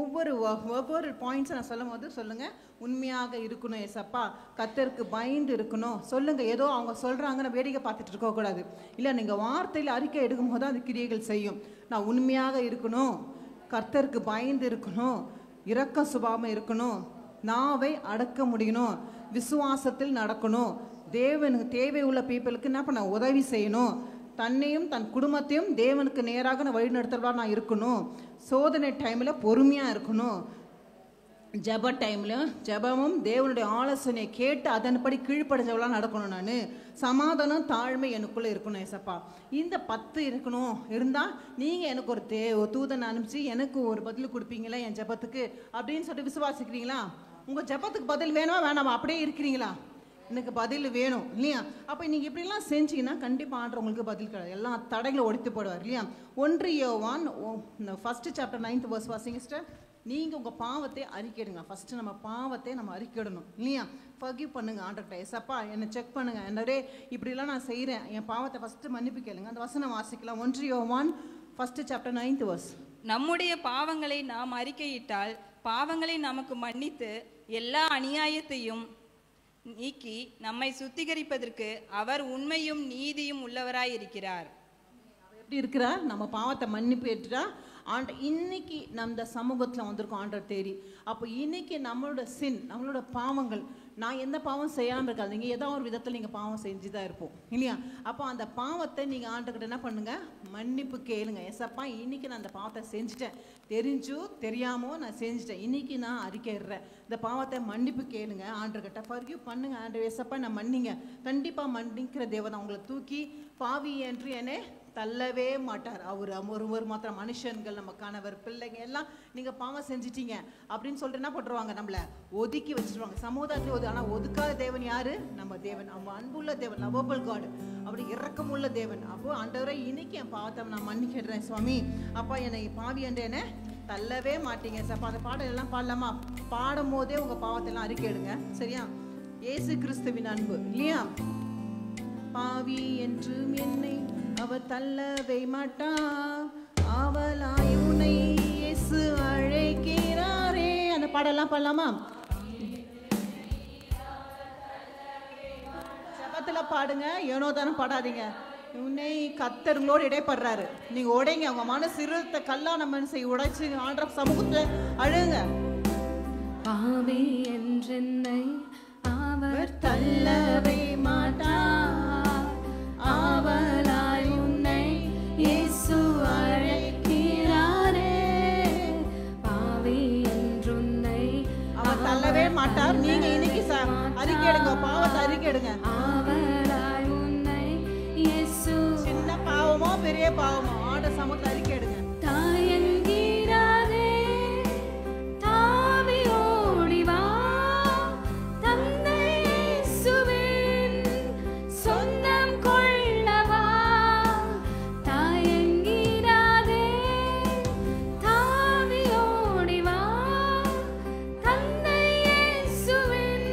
Speaker 1: ஒவ்வொரு பாயிண்ட்ஸை நான் சொல்லும் போது சொல்லுங்க உண்மையாக இருக்கணும். ஏசப்பா கர்த்தருக்கு பயந்து இருக்கணும் சொல்லுங்க. ஏதோ அவங்க சொல்கிறாங்கன்னு வேடிக்கை பார்த்துட்டு இருக்கக்கூடாது இல்லை. நீங்கள் வார்த்தையில் அறிக்கை எடுக்கும் போது அந்த கிரியைகள் செய்யும். நான் உண்மையாக இருக்கணும், கர்த்தருக்கு பயந்து இருக்கணும், இரக்க சுபாவம் இருக்கணும், நாவை அடக்க முடியணும், விசுவாசத்தில் நடக்கணும், தேவனுக்கு தேவை உள்ள பீப்புளுக்கு என்ன பண்ண உதவி செய்யணும், தன்னையும் தன் குடும்பத்தையும் தேவனுக்கு நேராக நான் வழி நடத்துறவா நான் இருக்கணும், சோதனை டைமில் பொறுமையாக இருக்கணும், ஜெப டைமில் ஜெபமும் தேவனுடைய ஆலோசனையை கேட்டு அதன்படி கீழ்ப்படிஞ்சவளாக நடக்கணும், நான் சமாதானம் தாழ்மை எனக்குள்ளே இருக்கணும். ஏசப்பா இந்த 10 இருக்கணும். இருந்தால் நீங்கள் எனக்கு ஒரு தூதனை அனுப்பிச்சு எனக்கு ஒரு பதில் கொடுப்பீங்களா என் ஜெபத்துக்கு அப்படின்னு சொல்லிட்டு விசுவாசிக்கிறீங்களா? உங்கள் ஜெபத்துக்கு பதில் வேணுமா வேணாமா? அப்படியே இருக்கிறீங்களா? எனக்கு பதில் வேணும் இல்லையா? அப்போ நீங்கள் இப்படிலாம் செஞ்சீங்கன்னா கண்டிப்பாக ஆண்டவர் உங்களுக்கு பதில் கிடையாது, எல்லா தடைகளை ஒடித்து போடுவார் இல்லையா? 1 யோவான் 1 சாப்டர் 9th verse வாசிங்க சிஸ்டர். நீங்கள் உங்கள் பாவத்தை அறிக்கையிடுங்க. ஃபஸ்ட்டு நம்ம பாவத்தை நம்ம அறிக்கையிடணும் இல்லையா? ஃபர்கிவ் பண்ணுங்க ஆண்டர்கிட்ட. ஏசப்பா என்னை செக் பண்ணுங்க, என்னடே இப்படிலாம் நான் செய்கிறேன், என் பாவத்தை ஃபஸ்ட்டு மன்னிப்பு கேளுங்க. அந்த வசனம் வாசிக்கலாம். 1 யோவான் 1 சாப்டர் 9th verse.
Speaker 3: நம்முடைய பாவங்களை நாம் அறிக்கையிட்டால் பாவங்களை நமக்கு மன்னித்து எல்லா அநியாயத்தையும் நீக்கி நம்மை சுத்திகரிப்பதற்கு அவர் உண்மையும் நீதியும் உள்ளவராய் இருக்கிறார்.
Speaker 1: எப்படி இருக்கிறார்? நம்ம பாவத்தை மன்னிப்பு ஏற்றா இன்னைக்கு நம்ம சமூகத்தில் வந்திருக்கோம் ஆண்டவர் தேடி. அப்போ இன்னைக்கு நம்மளோட சின், நம்மளோட பாவங்கள், நான் எந்த பாவம் செய்யாமல் இருக்காது, நீங்கள் ஏதோ ஒரு விதத்தில் நீங்கள் பாவம் செஞ்சு தான் இருப்போம் இல்லையா? அப்போ அந்த பாவத்தை நீங்கள் ஆண்டர்கிட்ட என்ன பண்ணுங்க, மன்னிப்பு கேளுங்க. எஸ்அப்பா இன்னைக்கு நான் அந்த பாவத்தை செஞ்சுட்டேன், தெரிஞ்சோ தெரியாமோ நான் செஞ்சுட்டேன், இன்னைக்கு நான் அறிக்கையிடுறேன், இந்த பாவத்தை மன்னிப்பு கேளுங்க ஆண்டர்கிட்ட. ஃபர்கிவ் பண்ணுங்க ஆண்டர். எஸ்அப்பா நான் மன்னிங்க. கண்டிப்பாக மன்னிக்கிற தேவன் அவங்களை தூக்கி பாவி என்று என்னை தள்ளவே மாட்டார். அவர் ஒருவர் மாத்திரம். மனுஷன்கள், நம்ம கணவர், பிள்ளைங்க எல்லாம் நீங்கள் பாவம் செஞ்சிட்டீங்க அப்படின்னு சொல்லிட்டு என்ன பண்ணுவாங்க, நம்மளை ஒதுக்கி வச்சுருவாங்க சமுதாயத்தில். ஆனால் ஒதுக்காத தேவன் யாரு? நம்ம தேவன். அவங்க அன்புள்ள தேவன், லவபிள் காட், அப்படி இரக்கமுள்ள தேவன். அப்போ ஆண்டவரை இன்னைக்கு என் பாவத்தை நான் மன்னிக்கிடுறேன் சுவாமி. அப்பா என்னை பாவி என்று என்ன தள்ளவே மாட்டீங்க சார். அந்த பாடல் எல்லாம் பாடலாமா? பாடும் போதே உங்கள் பாவத்தை எல்லாம் அறிக்கையிடுங்க சரியா? இயேசு கிறிஸ்துவின் அன்பு இல்லையா? பாவி என்றும் என்னை அவர் தள்ளவே மாட்டார், அவளாய் உன்னை இயேசு அழைக்கிறாரே. அந்த பாடலாம் பாடலாமா? ஜெபத்துல பாடுங்க, ஏனோ தானே பாடாதீங்க. உன்னை கர்த்தர்களோடு இடைப்படுறாரு, நீங்க உடைங்க. அவங்க மனசு இருத்த கல்லான மனசை உடைச்சு ஆண்டற சமூகத்துல அழுங்க.
Speaker 2: பாவி என்றென்னை அவர்
Speaker 1: தள்ளவே மாட்டார், அவளாய் உன்னை இயேசு அழைக்கிறாரே.
Speaker 2: பாவி என்றுன்னை
Speaker 1: அவர் தள்ளவே மாட்டார். நீங்க இன்னைக்கு அறிக்கையிடுங்க, பாவத்தை அறிக்கையிடுங்க.
Speaker 2: அவளாய் உன்னை இயேசு.
Speaker 1: சின்ன பாவமோ பெரிய பாவமோ ஆண்ட சமூகத்தை அறிக்கையிடுங்க.
Speaker 2: தாயங்கிறாதே, தாவி ஓடி வா, தந்தை இயேசுவின் சொந்தம் கொள்ளவா. தாயங்கிறாதே, தாவி ஓடி வா, தந்தை இயேசுவின்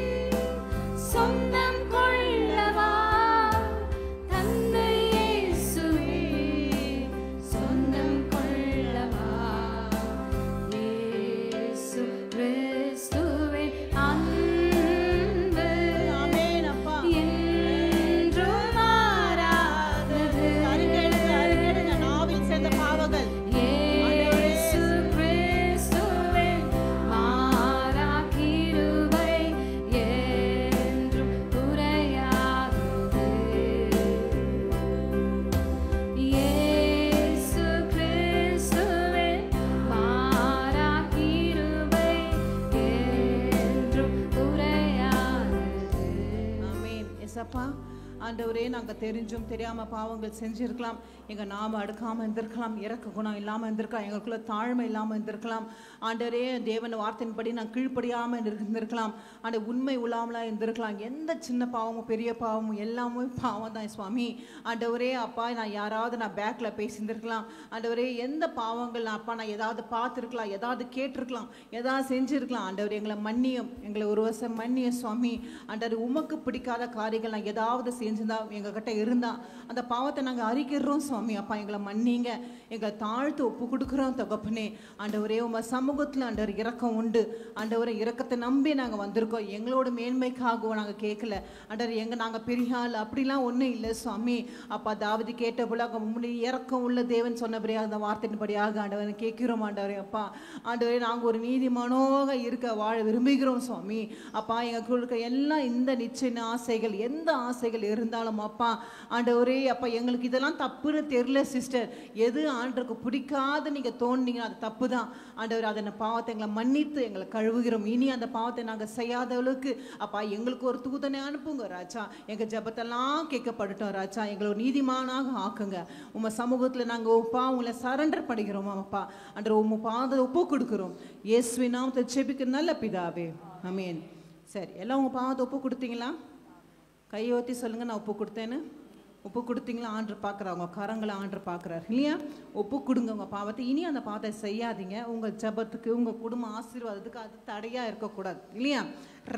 Speaker 2: சொந்தம் கொள்ளவா. தந்தை இயேசுவின் சொந்தம் கொள்ளவா. இயேசு கிறிஸ்துவின் அன்பு
Speaker 1: ஆமென் அப்பா.
Speaker 2: என்றும் மாறாதது.
Speaker 1: அறிக்கையிடுங்க, அறிக்கையிடுங்க. நாவில் சேர்ந்த பாவங்கள்
Speaker 2: இயேசு கிறிஸ்துவின் மாறா கிருபை என்றும் குறையாதது. இயேசு கிறிஸ்துவின் மாறா கிருபை என்றும் குறையாதது.
Speaker 1: ஆமென். எஸ்அப்பா ஆண்டவரே, நாங்கள் தெரிஞ்சும் தெரியாம பாவங்கள் செஞ்சிருக்கலாம், எங்க நாம அடுக்காம இருந்திருக்கலாம், இறக்க குணம் இல்லாம இருந்திருக்கலாம், எங்களுக்குள்ள தாழ்மை இல்லாம இருந்திருக்கலாம். ஆண்டவரே, தேவன் வார்த்தையின்படி நான் கீழ்ப்படியாம இருந்திருக்கலாம், ஆண்டு உண்மை உள்ளாமலா இருந்திருக்கலாம். எந்த சின்ன பாவமும் பெரிய பாவமும் எல்லாமே பாவம் தான் சுவாமி. ஆண்டவரே அப்பா, நான் யாராவது நான் பேக்ல பேசியிருந்திருக்கலாம். ஆண்டவரே, எந்த பாவங்கள் அப்பா நான் ஏதாவது பார்த்துருக்கலாம், ஏதாவது கேட்டிருக்கலாம், ஏதாவது செஞ்சிருக்கலாம். ஆண்டவர் எங்களை மன்னியும், எங்களை ஒரு வருஷம் மன்னிய சுவாமி. ஆண்டவர் உமக்கு பிடிக்காத காரியங்கள் நான் ஏதாவது செஞ்சுருந்தா எங்ககிட்ட இருந்தா அந்த பாவத்தை நாங்கள் அறிக்கிறோம் சுவாமி. அப்பா எங்களை மன்னிங்க, எங்களை தாழ்த்து ஒப்பு கொடுக்குறோம் தகப்பனே. ஆண்டவரே உம சமூகத்தில் ஆண்டவர் இரக்கம் உண்டு. ஆண்டவரை இரக்கத்தை நம்பி நாங்கள் வந்திருக்கோம், எங்களோட மேன்மைக்காகவும் நாங்கள் கேட்கல. ஆண்டவர் நாங்கள் பெரிய ஆள் அப்படிலாம் ஒன்றும் இல்லை சுவாமி. அப்பா தாவீது கேட்ட போல உம்முடைய இரக்கம் உள்ள தேவன் சொன்னபடியாக அந்த வார்த்தையின்படியாக ஆண்டவரை கேட்கிறோம். ஆண்டவரே அப்பா, ஆண்டவரே நாங்கள் ஒரு நீதிமானோக இருக்க வாழ விரும்புகிறோம் சுவாமி. அப்பா எங்களுக்கு இருக்க எல்லாம் இந்த நிச்சய ஆசைகள், எந்த ஆசைகள் இருந்தாலும் அப்பா ஆண்டவரே அப்பா எங்களுக்கு இதெல்லாம் தப்புன்னு தெரியல சிஸ்டர். எது ஆண்டருக்கு பிடிக்காத நீங்க தோணுனீங்க அது தப்பு தான் ஆண்டவர். அதை பாவத்தை எங்களை மன்னித்து எங்களை கழுவுகிறோம். இனி அந்த பாவத்தை நாங்கள் செய்யாத அளவுக்கு அப்பா எங்களுக்கு ஒரு தூதனை அனுப்புங்க ராஜா. எங்க ஜெபத்தெல்லாம் கேட்கப்படட்டும் ராஜா. எங்களை ஒரு நீதிமானாக ஆக்குங்க. உங்க சமூகத்துல நாங்கள் அப்பா உங்களை சரண்டர் பண்ணுகிறோம் அப்பா. ஆண்டவர் உங்க பாதத்தை ஒப்பு கொடுக்கிறோம். இயேசுவின் நாமத்தை ஜெபிக்கிற நல்ல பிதாவே, ஆமென். சரி, எல்லாம் உங்க பாதத்தை ஒப்பு கொடுத்தீங்களா? கையோத்தி சொல்லுங்க, நான் ஒப்பு கொடுத்தேன்னு. ஒப்பு கொடுத்தீங்களா? ஆண்டர் பார்க்குறாங்க, உங்கள் கரங்களை ஆண்டர் பார்க்குறாரு இல்லையா? ஒப்பு கொடுங்க உங்கள் பாவத்தை. இனி அந்த பாவத்தை செய்யாதீங்க. உங்கள் ஜபத்துக்கு, உங்கள் குடும்ப ஆசீர்வாதத்துக்கு அது தடையாக இருக்கக்கூடாது இல்லையா?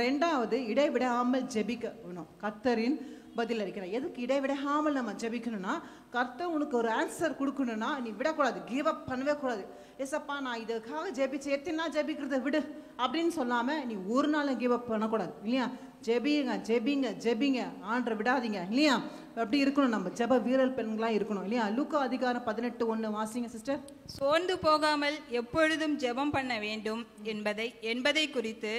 Speaker 1: ரெண்டாவது, இடைவிடாமல் ஜெபிக்க வேணும். கர்த்தரின் பதில் அளிக்கிறார். எதுக்கு இடைவிடாமல் நம்ம ஜெபிக்கணும்னா, கர்த்தர் உனக்கு ஒரு ஆன்சர் கொடுக்கணும்னா நீ விடக்கூடாது, கிவ் அப் பண்ணவே கூடாது. ஏசப்பா நான் இதுக்காக ஜெபிச்சு எத்தனை நாள் ஜெபிக்கிறத விடு அப்படின்னு சொல்லாமல் நீ ஒரு நாள் கிவ் அப் பண்ணக்கூடாது இல்லையா? ஜெபிங்க ஜெபிங்க ஜெபிங்க, ஆண்டரை விடாதீங்க இல்லையா? அப்படி இருக்கணும், நம்ம ஜெப வீரல் பெண்களாக இருக்கணும் இல்லையா? லூக்கா அதிகாரம் 18:1 வாசிங்க சிஸ்டர்.
Speaker 3: சோர்ந்து போகாமல் எப்பொழுதும் ஜெபம் பண்ண வேண்டும் என்பதை குறித்து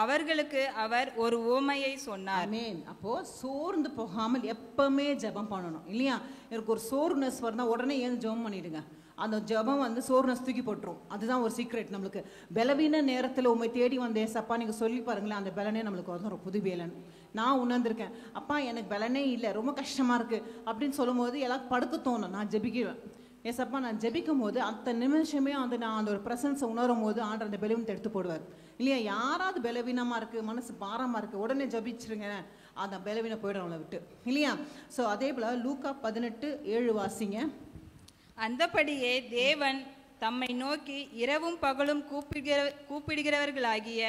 Speaker 3: அவர்களுக்கு அவர் ஒரு உவமையை சொன்னார்.
Speaker 1: ஆமென். அப்போ சோர்ந்து போகாமல் எப்பவுமே ஜெபம் பண்ணணும் இல்லையா? எனக்கு ஒரு சோர்னஸ் வரனா உடனே ஏன் ஜெபம் பண்ணிடுங்க. அந்த ஜெபம் வந்து சோர்னஸ் தூக்கி போட்டுரும். அதுதான் ஒரு சீக்ரெட். நம்மளுக்கு பலவீன நேரத்தில் உண்மை தேடி வந்த ஏசப்பா நீங்கள் சொல்லி பாருங்களேன், அந்த பலனே நம்மளுக்கு வந்துடும். புது வேலன் நான் உணர்ந்திருக்கேன். அப்பா எனக்கு பலனே இல்லை, ரொம்ப கஷ்டமாக இருக்குது அப்படின்னு சொல்லும் போது எல்லாரும் படுக்க தோணும். நான் ஜெபிக்குவேன். ஏசப்பா நான் ஜெபிக்கும் போது அந்த நிமிஷமே நான் அந்த ஒரு ப்ரெசன்ஸை உணரும் போது ஆண்டர் அந்த பலவீனத்தை எடுத்து போடுவார் இல்லையா? யாராவது பலவீனமாக இருக்குது, மனசு பாரமாக இருக்குது, உடனே ஜபிச்சிருங்க, அந்த பலவீனம் போய்டும் அவளை விட்டு இல்லையா? ஸோ அதே போல் லூக்கா 18:7 வாசிங்க.
Speaker 3: அந்தபடியே தேவன் தம்மை நோக்கி இரவும் பகலும் கூப்பிடுகிறவர்களாகிய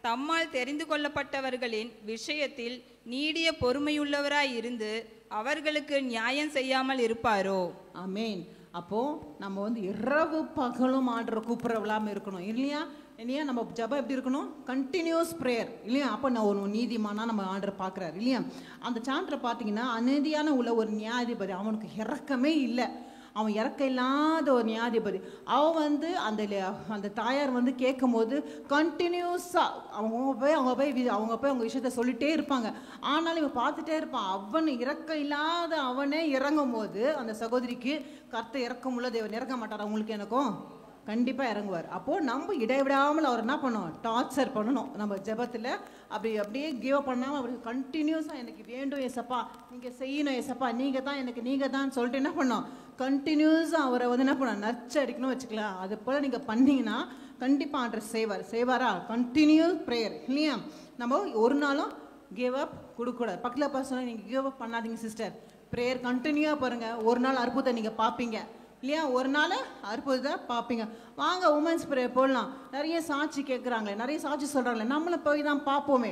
Speaker 3: தம்மால் தெரிந்து கொள்ளப்பட்டவர்களின் விஷயத்தில் நீடிய பொறுமையுள்ளவராய் இருந்து அவர்களுக்கு நியாயம் செய்யாமல் இருப்பாரோ?
Speaker 1: ஆமென். அப்போ நம்ம வந்து இரவு பகலும் ஆண்டரை கூப்பிடலாம இருக்கணும் இல்லையா? இல்லையா? நம்ம ஜபம் எப்படி இருக்கணும்? கண்டினியூஸ் ப்ரேயர் இல்லையா? அப்போ நான் ஒரு நீதிமானா நம்ம ஆண்டரை பார்க்குறாரு இல்லையா? அந்த சாண்டரை பார்த்தீங்கன்னா அநீதியான உள்ள ஒரு நியாயாதிபதி, அவனுக்கு இறக்கமே இல்லை, அவன் இறக்க இல்லாத ஒரு நியாயாதிபதி. அவன் வந்து அந்த தாயார் வந்து கேட்கும் போது கண்டினியூஸாக அவங்க போய் அவங்க விஷயத்த சொல்லிட்டே இருப்பாங்க. ஆனாலும் இவன் பார்த்துட்டே இருப்பான். அவன் இறக்க இல்லாத அவனே இறங்கும் போது அந்த சகோதரிக்கு கர்த்தர் இறக்கம் உள்ள தேவன் இறக்க மாட்டார். அவங்களுக்கு எனக்கும் கண்டிப்பாக இறங்குவார். அப்போது நம்ம இடைவிடாமல் அவர் என்ன பண்ணணும்? டார்ச்சர் பண்ணணும் நம்ம ஜெபத்தில். அப்படியே கிவ் பண்ணாமல் அவருக்கு கண்டினியூஸாக எனக்கு வேண்டும் ஏசப்பா, நீங்கள் செய்யணும் ஏசப்பா, நீங்கள் தான் எனக்கு, நீங்கள் தான் சொல்லிட்டு என்ன பண்ணோம்? கண்டினியூஸாக அவரை வந்து என்ன பண்ணோம்? நச்சு அடிக்கணும் வச்சுக்கலாம். அது போல் நீங்கள் பண்ணிங்கன்னா கண்டிப்பாக ஆண்டர் செய்வாரா? கண்டினியூஸ் ப்ரேயர் இல்லையா? நம்ம ஒரு நாளும் கிவ் அப் கொடுக்கூடாது. பக்கத்தில் பர்சனாக நீங்கள் கிவ் அப் பண்ணாதீங்க சிஸ்டர். ப்ரேயர் கண்டினியூவாக பாருங்கள். ஒரு நாள் அற்புதத்தை நீங்கள் பார்ப்பீங்க இல்லையா? ஒரு நாள் அற்புதத்தை பார்ப்பீங்க. வாங்க உமன்ஸ் ப்ரேயர் போடலாம். நிறைய சாட்சி கேட்குறாங்களே, நிறைய சாட்சி சொல்கிறாங்களே, நம்மளும் போய் தான் பார்ப்போம்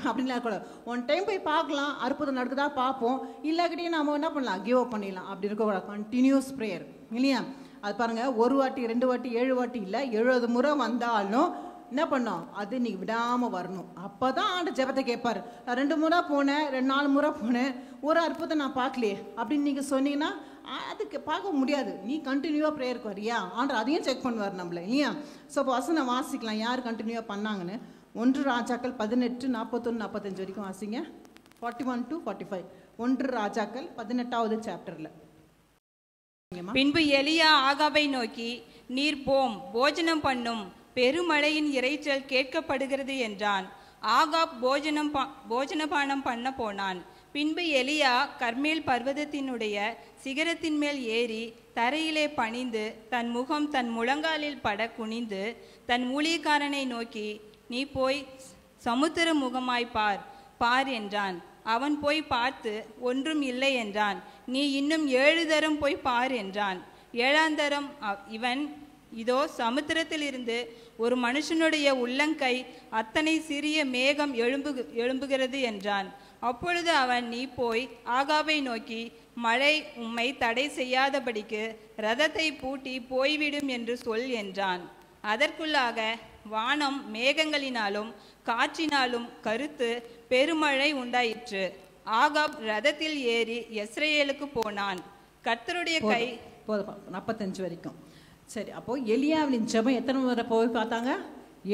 Speaker 1: அப்படின்லாம் கூட. ஒன் டைம் போய் பார்க்கலாம், அற்புதம் நடக்குதா பார்ப்போம், இல்லாக்கிட்டே நம்ம என்ன பண்ணலாம்? கிவ் அப் பண்ணிடலாம். அப்படி இருக்கக்கூடாது. கண்டினியூஸ் ப்ரேயர் இல்லையா? அது பாருங்கள், 1 வாட்டி 2 வாட்டி 7 வாட்டி இல்லை, 70 முறை வந்தாலும் என்ன பண்ணோம்? அது நீங்கள் விடாமல் வரணும். அப்போ தான் ஆண்டு ஜெபத்தை கேட்பார். நான் 2 முறை போனேன், 4 முறை போனேன், ஒரு அற்புதம் நான் பார்க்கலையே அப்படின்னு நீங்கள் சொன்னீங்கன்னா அதுக்கு பார்க்க முடியாது. நீ கண்டினியூவாக ப்ரேயருக்கு வரியா? ஆண்டர் அதையும் செக் பண்ணுவார் நம்மளை இல்லையா? ஸோ இப்போ வசனம் வாசிக்கலாம் யார் கண்டினியூவாக பண்ணாங்கன்னு. 1 ராஜாக்கள் 18 41 45 வரைக்கும் வாசிங்க. 41 to 45. 1 ராஜாக்கள் 18வது சாப்டரில்.
Speaker 3: பின்பு எலியா ஆகாபை நோக்கி, நீர் போம், போஜனம் பண்ணும், பெருமழையின் இரைச்சல் கேட்கப்படுகிறது என்றான். ஆகாப் போஜனபானம் பண்ண போனான். பின்பு எலியா கர்மேல் பர்வதத்தினுடைய சிகரத்தின் மேல் ஏறி தரையிலே பணிந்து தன் முகம் தன் முழங்காலில் பட குனிந்து தன் ஊழியக்காரனை நோக்கி, நீ போய் சமுத்திர முகமாய் பார் என்றான். அவன் போய் பார்த்து ஒன்றும் இல்லை என்றான். நீ இன்னும் 7 தரம் போய் பார் என்றான். 7ஆம் தரம் இவன், இதோ சமுத்திரத்திலிருந்து ஒரு மனுஷனுடைய உள்ளங்கை அத்தனை சிறிய மேகம் எழும்புகிறது என்றான். அப்பொழுது அவன், நீ போய் ஆகாபை நோக்கி, மழை உம்மை தடை செய்யாதபடிக்கு ரதத்தை பூட்டி போய்விடும் என்று சொல் என்றான். அதற்குள்ளாக வானம் மேகங்களினாலும் காற்றினாலும் கருத்து பெருமழை உண்டாயிற்று. ஆகாப் ரதத்தில் ஏறி யெஸ்ரயேலுக்கு போனான். கர்த்தருடைய கை
Speaker 1: 45 வரைக்கும். சரி, அப்போ எலியாவின் ஜெபம் எத்தனை முறை போய் பார்த்தாங்க?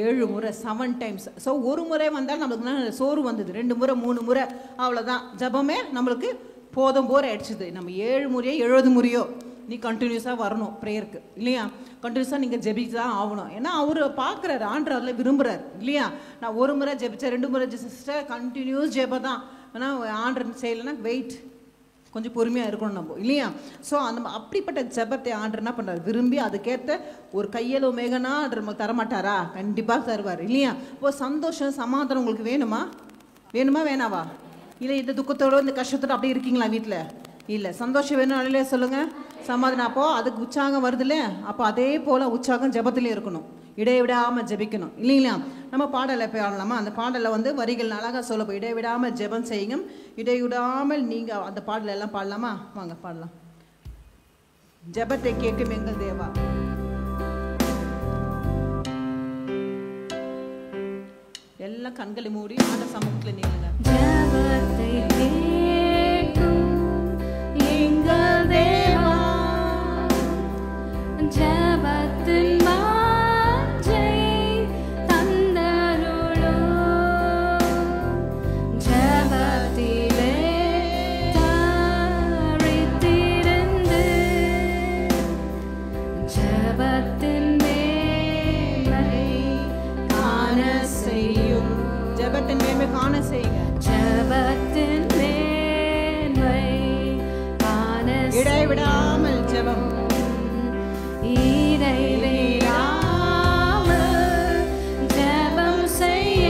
Speaker 1: 7 முறை, 7 டைம்ஸ். ஸோ ஒரு முறை வந்தால் நம்மளுக்கு சோறு வந்தது, 2 முறை 3 முறை அவ்வளோதான். ஜெபமே நம்மளுக்கு போதும் போர் ஆயிடுச்சுது. நம்ம 7 முறையோ 70 முறையோ நீ கண்டினியூஸாக வரணும் ப்ரேயருக்கு இல்லையா? கண்டினியூஸாக நீங்கள் ஜெபிச்சு தான் ஆகணும். ஏன்னா அவர் பார்க்குறாரு, ஆண்டர் அதில் விரும்புகிறார் இல்லையா? நான் 1 முறை ஜெபிச்சேன், 2 முறை சிஸ்டர், கண்டினியூஸ் ஜெபம் தான். ஆனால் ஆண்டர் செய்யலைன்னா வெயிட், கொஞ்சம் பொறுமையாக இருக்கணும் நம்ம இல்லையா? ஸோ அந்த அப்படிப்பட்ட ஜெபத்தை ஆண்டர் என்ன பண்ணுறாரு? விரும்பி அதுக்கேற்ற ஒரு கையளவு மேகனா ஆண்டர் நம்ம தரமாட்டாரா? கண்டிப்பாக தருவார் இல்லையா? இப்போ சந்தோஷம் சமாதானம் உங்களுக்கு வேணுமா? வேணாவா? இல்லை இந்த துக்கத்தோட இந்த கஷ்டத்தோட அப்படியே இருக்கீங்களா வீட்டில்? இல்லை. சந்தோஷம் வேணும் அல்லையா சொல்லுங்கள். சமாதானம். அப்போது அதுக்கு உற்சாகம் வருதுல்ல, அப்போ அதே போல் உற்சாகம் ஜெபத்திலே இருக்கணும். இடைவிடாமல் ஜெபிக்கணும் இல்லைங்களா? நம்ம பாடலை போய் ஆடலாமா? அந்த பாடலை வந்து வரிகள் அழகாக சொல்லப்போ இடைவிடாமல் ஜெபம் செய்யுங்க, இடைவிடாமல் நீங்கள் அந்த பாடலை எல்லாம் பாடலாமா? வாங்க பாடலாம். ஜெபத்தை கேட்கும் எங்கள் தேவா. எல்லாம் கண்களை மூடி அந்த சமூகத்தில் நீங்க
Speaker 2: ஜெபத்தை கேட்கும் எங்கள் தேவா, ஜெபத்தின் வாஞ்சை தந்தருளும், ஜெபத்திலே தரித்திருந்து ஜெபத்தின் மேன்மை காண செய்யும்.
Speaker 1: ஜெபத்தின் மேன்மை காண செய்யுங்க.
Speaker 2: ஜெபத்தின் மேன்மை காண
Speaker 1: இடைவிடாமல் ஜெபம்,
Speaker 2: இடைவிடாமல் ஜெபம் செய்ய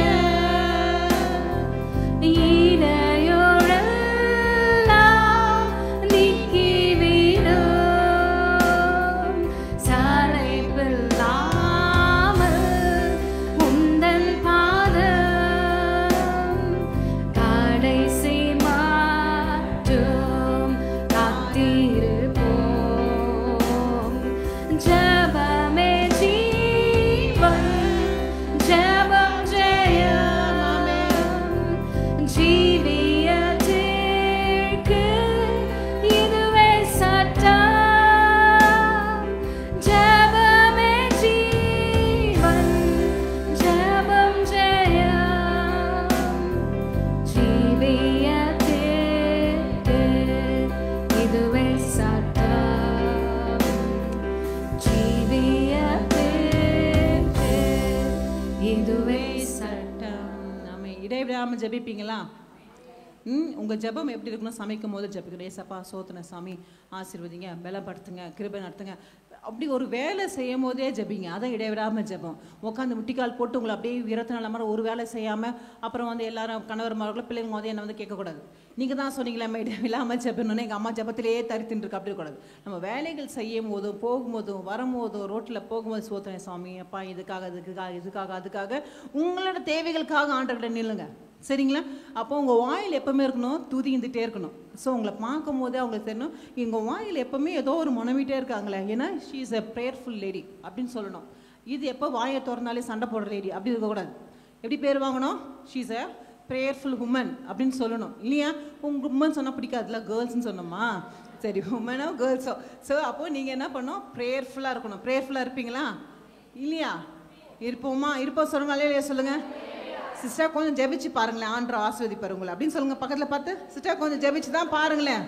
Speaker 2: இடையூறெல்லாம் நீக்கிவிடும், சளைப்பில்லாமல் உந்தன் பாதம் கடைசி மட்டும் காத்திருப்போம். ஜெபமே ஜீவன், ஜெபம் ஜெயம், ஜீவியத்திற்கு இதுவே சட்டம். ஜெபமே ஜீவன், ஜெபம் ஜெயம், ஜீவியத்திற்கு இதுவே சட்டம். ஜீவியத்திற்கு இதுவே சட்டம்.
Speaker 1: நம்ம இடைவிடாமல் ஜெபிப்பீங்களா? உங்கள் ஜெபம் எப்படி இருக்கணும்? சமைக்கும் போது ஜெபிக்கணும். ஏசப்பா சோத்தன சாமி ஆசீர்வதிங்க, பலப்படுத்துங்க, கிருபை நடத்துங்க. அப்படி ஒரு வேலை செய்யும் போதே ஜெபிங்க. அதான் இடைவிடாமல் ஜெபம். உட்காந்து முட்டிக்கால் போட்டு உங்களை அப்படியே விரத்தினால மாதிரி ஒரு வேலை செய்யாமல் அப்புறம் வந்து எல்லாரும் கணவர்மார்களும் பிள்ளைங்க போதே என்னை வந்து கேட்கக்கூடாது. நீங்கள் தான் சொன்னீங்களே இடைவிடாமல் ஜெபணுன்னு, எங்கள் அம்மா ஜெபத்திலேயே தரித்துன்னு இருக்கு அப்படி கூடாது. நம்ம வேலைகள் செய்யும் போதும் போகும்போதும் வரும்போதும் ரோட்டில் போகும்போது சோத்தனை சாமி அப்பா இதுக்காக அதுக்காக உங்களோட தேவைகளுக்காக ஆண்டவர்கிட்ட நில்லுங்க. சரிங்களா? அப்போ உங்கள் வாயில் எப்போவுமே இருக்கணும் துதி இருந்துகிட்டே இருக்கணும். ஸோ உங்களை பார்க்கும் போதே அவங்களுக்கு தெரியணும் எங்கள் வாயில் எப்போவுமே ஏதோ ஒரு மனவிட்டே இருக்காங்களே, ஏன்னா she is a prayerful lady அப்படின்னு சொல்லணும். இது எப்போ வாயை திறந்தாலே சண்டை போடுற லேடி அப்படி இருக்கக்கூடாது. எப்படி பேர் வாங்கணும்? She is a prayerful woman அப்படின்னு சொல்லணும் இல்லையா? உங்கள் உமன் சொன்னால் பிடிக்காதுல, கேர்ள்ஸ்ன்னு சொன்னோமா? சரி, உமனோ கேர்ள்ஸோ. ஸோ அப்போது நீங்கள் என்ன பண்ணணும்? ப்ரேயர்ஃபுல்லாக இருக்கணும். ப்ரேயர்ஃபுல்லாக இருப்பீங்களா இல்லையா? இருப்போம் சொல்லுங்க. இல்லையா சொல்லுங்கள். சிஸ்டர் கொஞ்சம் ஜெபிச்சு பாருங்களேன், ஆண்டவர் ஆசீர்வதிப்பார் உங்களை அப்படின்னு சொல்லுங்க. பக்கத்தில் பார்த்து சிஸ்டர் கொஞ்சம் ஜெபிச்சு தான் பாருங்களேன்,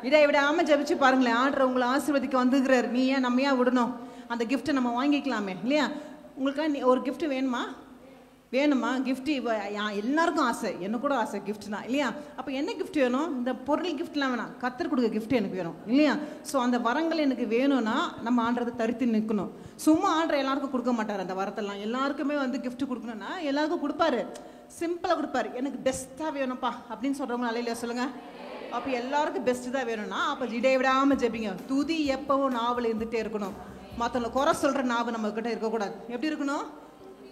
Speaker 1: இடைவிடாமல் ஜெபிச்சு பாருங்களேன், ஆண்டவர் உங்களை ஆசீர்வதிக்க வந்துக்கிறார். நீ ஏன் நம்ம ஏன் விடணும்? அந்த கிஃப்ட்டை நம்ம வாங்கிக்கலாமே இல்லையா? உங்களுக்கு ஒரு கிஃப்ட் வேணுமா? கிஃப்ட் எல்லாருக்கும் ஆசை, எனக்கு கூட ஆசை கிஃப்ட்னா இல்லையா? அப்போ என்ன கிஃப்ட் வேணும்? இந்த பொருள் கிஃப்ட்லாம் வேணாம், கத்தர் கொடுக்க கிஃப்ட் எனக்கு வேணும் இல்லையா? ஸோ அந்த வரங்கள் எனக்கு வேணும்னா நம்ம ஆண்டதை தரித்து நிற்கணும். சும்மா ஆண்டரை எல்லாருக்கும் கொடுக்க மாட்டார். அந்த வரத்தெல்லாம் எல்லாருக்குமே வந்து கிஃப்ட் கொடுக்கணும்னா எல்லாருக்கும் கொடுப்பாரு, சிம்பிளாக கொடுப்பாரு. எனக்கு பெஸ்ட்டாக வேணும்ப்பா அப்படின்னு சொல்கிறவங்க அலையில சொல்லுங்கள். அப்போ எல்லாருக்கும் பெஸ்ட்டு தான் வேணும்னா அப்போ இடைவிடாமல் ஜெபிங்க. துதி எப்பவும் நாவல் இருந்துகிட்டே இருக்கணும். மற்றவங்களை குறை சொல்கிற நாவு நம்மக்கிட்ட இருக்கக்கூடாது. எப்படி இருக்கணும்?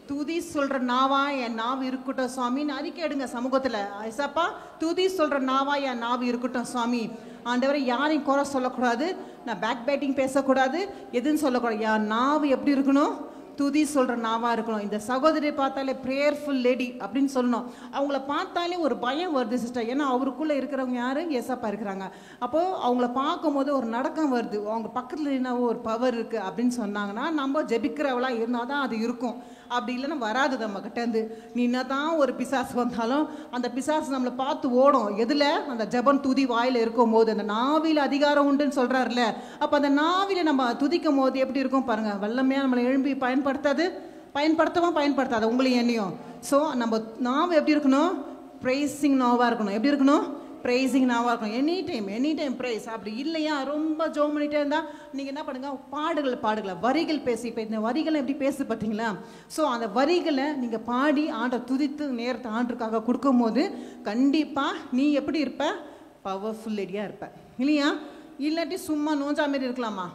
Speaker 1: துதி சொல்கிற நாவா என் நாவு இருக்கட்டும் சுவாமின்னு அறிக்கை எடுங்க சமூகத்தில். ஐசாப்பா துதி சொல்கிற நாவா என் நாவு இருக்கட்டும் சுவாமி. ஆண்டவரை யாரையும் குறை சொல்லக்கூடாது, நான் பேக் பேட்டிங் பேசக்கூடாது, எதுன்னு சொல்லக்கூடாது. என் நாவு எப்படி இருக்கணும்? துதி சொல்கிற நாவாக இருக்கணும். இந்த சகோதரி பார்த்தாலே ப்ரேயர்ஃபுல் லேடி அப்படின்னு சொல்லணும். அவங்கள பார்த்தாலே ஒரு பயம் வருது சிஸ்டர். ஏன்னா அவருக்குள்ளே இருக்கிறவங்க யார்? ஏசப்பா இருக்கிறாங்க. அப்போது அவங்கள பார்க்கும்போது ஒரு நடக்கம் வருது. அவங்க பக்கத்தில் என்ன ஒரு பவர் இருக்குது அப்படின்னு சொன்னாங்கன்னா நம்ம ஜெபிக்கிறவளாக இருந்தால் தான் அது இருக்கும். அப்படி இல்லைன்னா வராது நம்ம கிட்டேருந்து. நீ என்ன தான் ஒரு பிசாசு வந்தாலும் அந்த பிசாசு நம்மளை பார்த்து ஓடும். எதில்? அந்த ஜெபம் துதி வாயில் இருக்கும் போது. அந்த நாவியில் அதிகாரம் உண்டுன்னு சொல்கிறாருல்ல, அப்போ அந்த நாவியில் நம்ம துதிக்கும் போது எப்படி இருக்கும் பாருங்கள். வல்லமையாக நம்மளை எழும்பி பயன்படுத்தாத உங்களையும் என்னையும். ஸோ நம்ம நாவு எப்படி இருக்கணும்? ப்ரைசிங் நாவாக இருக்கணும். எப்படி இருக்கணும்? ப்ரைஸிங் நாவாக இருக்கணும். Any time praise. அப்படி இல்லையா ரொம்ப ஜோம் பண்ணிகிட்டே இருந்தால் நீங்கள் என்ன பண்ணுங்க, பாடுகளை வரிகள் பேசி. இப்போ இந்த வரிகளை எப்படி பேசு பார்த்தீங்களா? ஸோ அந்த வரிகளை நீங்கள் பாடி ஆண்டை துதித்து நேரத்தை ஆண்டுக்காக கொடுக்கும்போது கண்டிப்பாக நீ எப்படி இருப்ப? பவர்ஃபுல் லேடியாக இருப்ப இல்லையா? இல்லாட்டி சும்மா நோஞ்சா மாரி இருக்கலாமா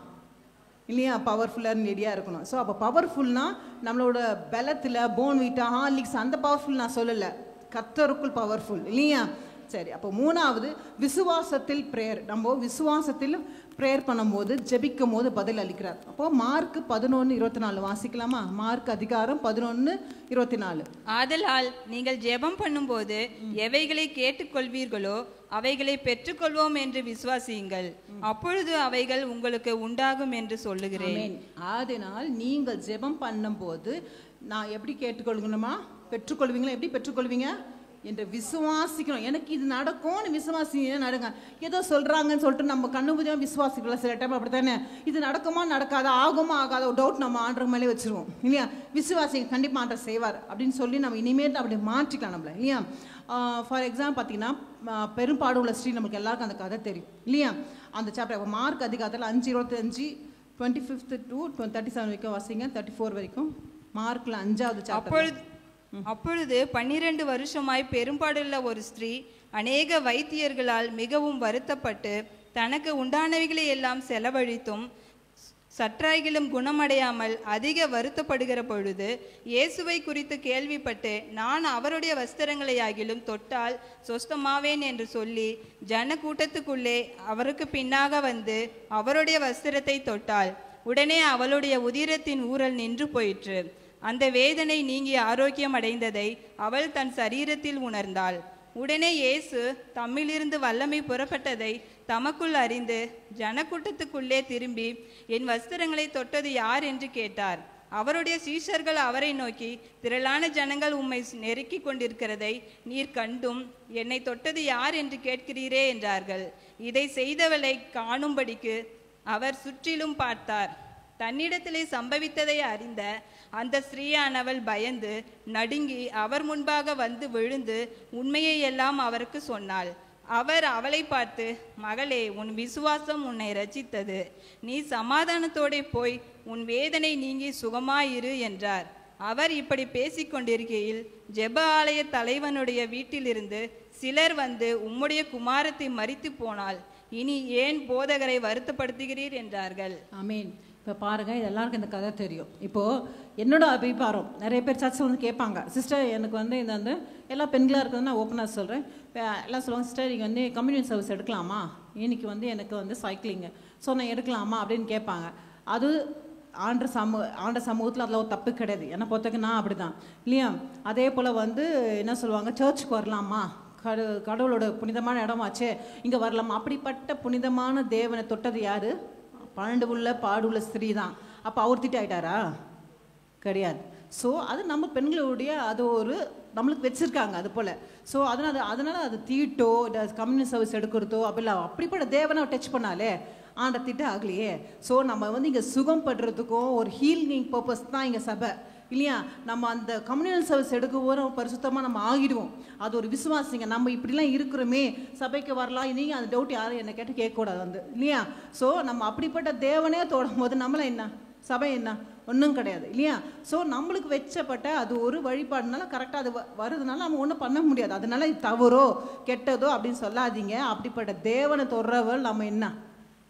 Speaker 1: இல்லையா? பவர்ஃபுல்லாக லேடியாக இருக்கணும். ஸோ அப்போ பவர்ஃபுல்னால் நம்மளோட பலத்தில் போன்விட்டா ஹார்லிக்ஸ் அந்த பவர்ஃபுல் நான் சொல்லலை, கர்த்தருக்குள் பவர்ஃபுல் இல்லையா? சரி, அப்போ மூணாவது விசுவாசத்தில் ப்ரேயர். நம்ம விசுவாசத்தில் ப்ரேயர் பண்ணும்போது ஜெபிக்கும் போது பதில் அளிக்கிறார். அப்போது மார்க் 11:24 வாசிக்கலாமா? மார்க் அதிகாரம் 11:24.
Speaker 3: ஆதலால் நீங்கள் ஜெபம் பண்ணும்போது எவைகளை கேட்டுக்கொள்வீர்களோ அவைகளை பெற்றுக்கொள்வோம் என்று விசுவாசியுங்கள், அப்பொழுது அவைகள் உங்களுக்கு உண்டாகும் என்று சொல்லுகிறேன்.
Speaker 1: அதனால் நீங்கள் ஜெபம் பண்ணும்போது நான் எப்படி கேட்டுக்கொள்கணுமா? பெற்றுக்கொள்வீங்களா? எப்படி பெற்றுக்கொள்வீங்க என்று விசுவாசிக்கணும். எனக்கு இது நடக்கும்னு விசுவாசிங்க நடங்க. ஏதோ சொல்கிறாங்கன்னு சொல்லிட்டு நம்ம கண்ணு பூஜ்ஜியாக விசுவாசிக்கலாம். சில டைம் அப்படி தானே, இது நடக்குமா நடக்காதா, ஆகுமா ஆகாத ஒரு டவுட் நம்ம ஆண்டர் மேலே வச்சுருவோம் இல்லையா? விசுவாசிங்க கண்டிப்பாக ஆண்டர் செய்வார் அப்படின்னு சொல்லி நம்ம இனிமேல் அப்படி மாற்றிக்கலாம் நம்மள இல்லையா? ஃபார் எக்ஸாம்பிள் பார்த்தீங்கன்னா பெரும்பாடு உள்ள ஸ்ரீ நமக்கு எல்லாருக்கும் அந்த கதை தெரியும் இல்லையா? அந்த சாப்டர் மார்க் அதிகாரத்தில் 5:25 25 to 37 வரைக்கும் வாசிங்க. 34 வரைக்கும் மார்க்கில் 5வது சாப்டர்.
Speaker 3: அப்பொழுது 12 வருஷமாய் பெரும்பாடுள்ள ஒரு ஸ்திரீ அநேக வைத்தியர்களால் மிகவும் வருத்தப்பட்டு தனக்கு உண்டானவைகளை எல்லாம் செலவழித்தும் சற்றாகிலும் குணமடையாமல் அதிக வருத்தப்படுகிற பொழுது இயேசுவை குறித்து கேள்விப்பட்டு நான் அவருடைய வஸ்திரங்களை ஆகிலும் தொட்டால் சொஸ்தமாவேன் என்று சொல்லி ஜன கூட்டத்துக்குள்ளே அவருக்கு பின்னாக வந்து அவருடைய வஸ்திரத்தை தொட்டாள். உடனே அவளுடைய உதிரத்தின் ஊறல் நின்று போயிற்று. அந்த வேதனை நீங்கி ஆரோக்கியம் அடைந்ததை அவள் தன் சரீரத்தில் உணர்ந்தாள். உடனே இயேசு தம்மிலிருந்து வல்லமை புறப்பட்டதை தமக்குள் அறிந்து ஜனக்கூட்டத்துக்குள்ளே திரும்பி என் வஸ்திரங்களை தொட்டது யார் என்று கேட்டார். அவருடைய சீஷர்கள் அவரை நோக்கி, திரளான ஜனங்கள் உம்மை நெருக்கி கொண்டிருக்கிறதை நீர் கண்டும் என்னை தொட்டது யார் என்று கேட்கிறீரே என்றார்கள். இதை செய்தவளை காணும்படிக்கு அவர் சுற்றிலும் பார்த்தார். தன்னிடத்திலே சம்பவித்ததை அறிந்த அந்த ஸ்திரீயானவள் பயந்து நடுங்கி அவர் முன்பாக வந்து விழுந்து உண்மையை எல்லாம் அவருக்கு சொன்னாள். அவர் அவளை பார்த்து, மகளே, உன் விசுவாசம் உன்னை ரட்சித்தது, நீ சமாதானத்தோടെ போய் உன் வேதனை நீங்கி சுகமாயிரு என்றார். அவர் இப்படி பேசிக்கொண்டிருக்கையில் ஜெப ஆலய தலைவனுடைய வீட்டிலிருந்து சிலர் வந்து, உம்முடைய குமாரத்தை மரித்து போனால் இனி ஏன் போதகரை வருத்தப்படுத்துகிறீர் என்றார்கள்.
Speaker 1: ஆமீன். இப்போ பாருங்கள், இது எல்லாருக்கும் இந்த கதை தெரியும். இப்போது என்னோட அபிப்ராயம், நிறைய பேர் சர்ச்சில் வந்து கேட்பாங்க, சிஸ்டர் எனக்கு வந்து இந்த வந்து எல்லா பெண்களாக இருக்கிறது நான் ஓப்பனாக சொல்கிறேன். எல்லாம் சொல்லுவாங்க, சிஸ்டர் நீங்கள் வந்து கம்யூனிட்டி சர்வீஸ் எடுக்கலாமா, இன்னைக்கு வந்து எனக்கு வந்து சைக்கிளிங்கு, ஸோ நான் எடுக்கலாமா அப்படின்னு கேட்பாங்க. அது ஆண்ட சமூகத்தில் அதில் ஒரு தப்பு கிடையாது, என்னை பொறுத்தவரைக்கும் நான் அப்படி தான் இல்லையா? அதே போல் வந்து என்ன சொல்லுவாங்க, சர்ச்சுக்கு வரலாமா, கடவுளோட புனிதமான இடமாச்சே இங்கே வரலாமா. அப்படிப்பட்ட புனிதமான தேவனை தொட்டது யார்? 12 பாடுள்ள ஸ்திரீ தான். அப்போ அவர் திட்டு ஆகிட்டாரா? கிடையாது. ஸோ அது நம்ம பெண்களுடைய அது ஒரு நம்மளுக்கு வச்சுருக்காங்க அது போல். ஸோ அதனால் அது தீட்டோ கம்யூனிட்டி சர்வீஸ் எடுக்கிறதோ அப்படிப்பட்ட தேவனை டச் பண்ணாலே ஆண்ட திட்டு ஆகலையே. ஸோ நம்ம வந்து இங்கே சுகம் படுறதுக்கும் ஒரு ஹீலிங் பர்பஸ் தான் இங்கே சபை இல்லையா? நம்ம அந்த கம்யூனியல் சர்வீஸ் எடுக்க பரிசுத்தமாக நம்ம ஆகிடுவோம். அது ஒரு விசுவாசிங்க, நம்ம இப்படிலாம் இருக்கிறோமே, சபைக்கு வரலாம், நீங்கள் அந்த டவுட் யாரும் என்னை கேட்டு கேட்கக்கூடாது வந்து இல்லையா? ஸோ நம்ம அப்படிப்பட்ட தேவனே தொடும் போது நம்மள என்ன சபை என்ன ஒன்றும் கிடையாது இல்லையா? ஸோ நம்மளுக்கு வச்சப்பட்ட அது ஒரு வழிபாடுனால கரெக்டாக அது வருதுனால நம்ம ஒன்றும் பண்ண முடியாது. அதனால இது தவறோ கெட்டதோ அப்படின்னு சொல்லாதீங்க. அப்படிப்பட்ட தேவனை தொடுறவர் நம்ம என்ன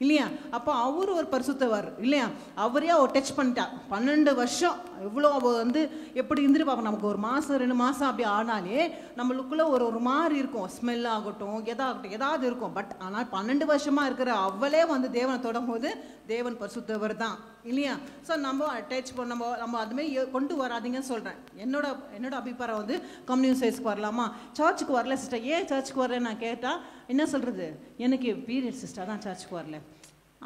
Speaker 1: இல்லையா? அப்போ அவர் ஒரு பரிசுத்தவர் இல்லையா? அவரே அவர் டச் பண்ணிட்டா. 12 வருஷம் எவ்வளோ அவள் வந்து எப்படி இருந்துட்டு பார்ப்போம். நமக்கு ஒரு மாதம் 2 மாதம் அப்படி ஆனாலே நம்மளுக்குள்ளே ஒரு மாதிரி இருக்கும், ஸ்மெல் ஆகட்டும் ஏதாவது இருக்கும். பட் ஆனால் 12 வருஷமாக இருக்கிற அவளே வந்து தேவனை தொடும் போது தேவன் பரிசுத்தவர் தான் இல்லையா? ஸோ நம்ம அட்டாச் நம்ம அதுமாரி கொண்டு வராதிங்கன்னு சொல்கிறேன். என்னோட அபிப்பிராயம் வந்து கம்யூனிட்டி சர்வீஸ்க்கு வரலாமா, சர்ச்சுக்கு வரல சிஸ்டர், ஏன் சர்ச்சுக்கு வரல நான் கேட்டால் என்ன சொல்கிறது, எனக்கு பீரியட் சிஸ்டர் தான் சர்ச்சுக்கு வரல.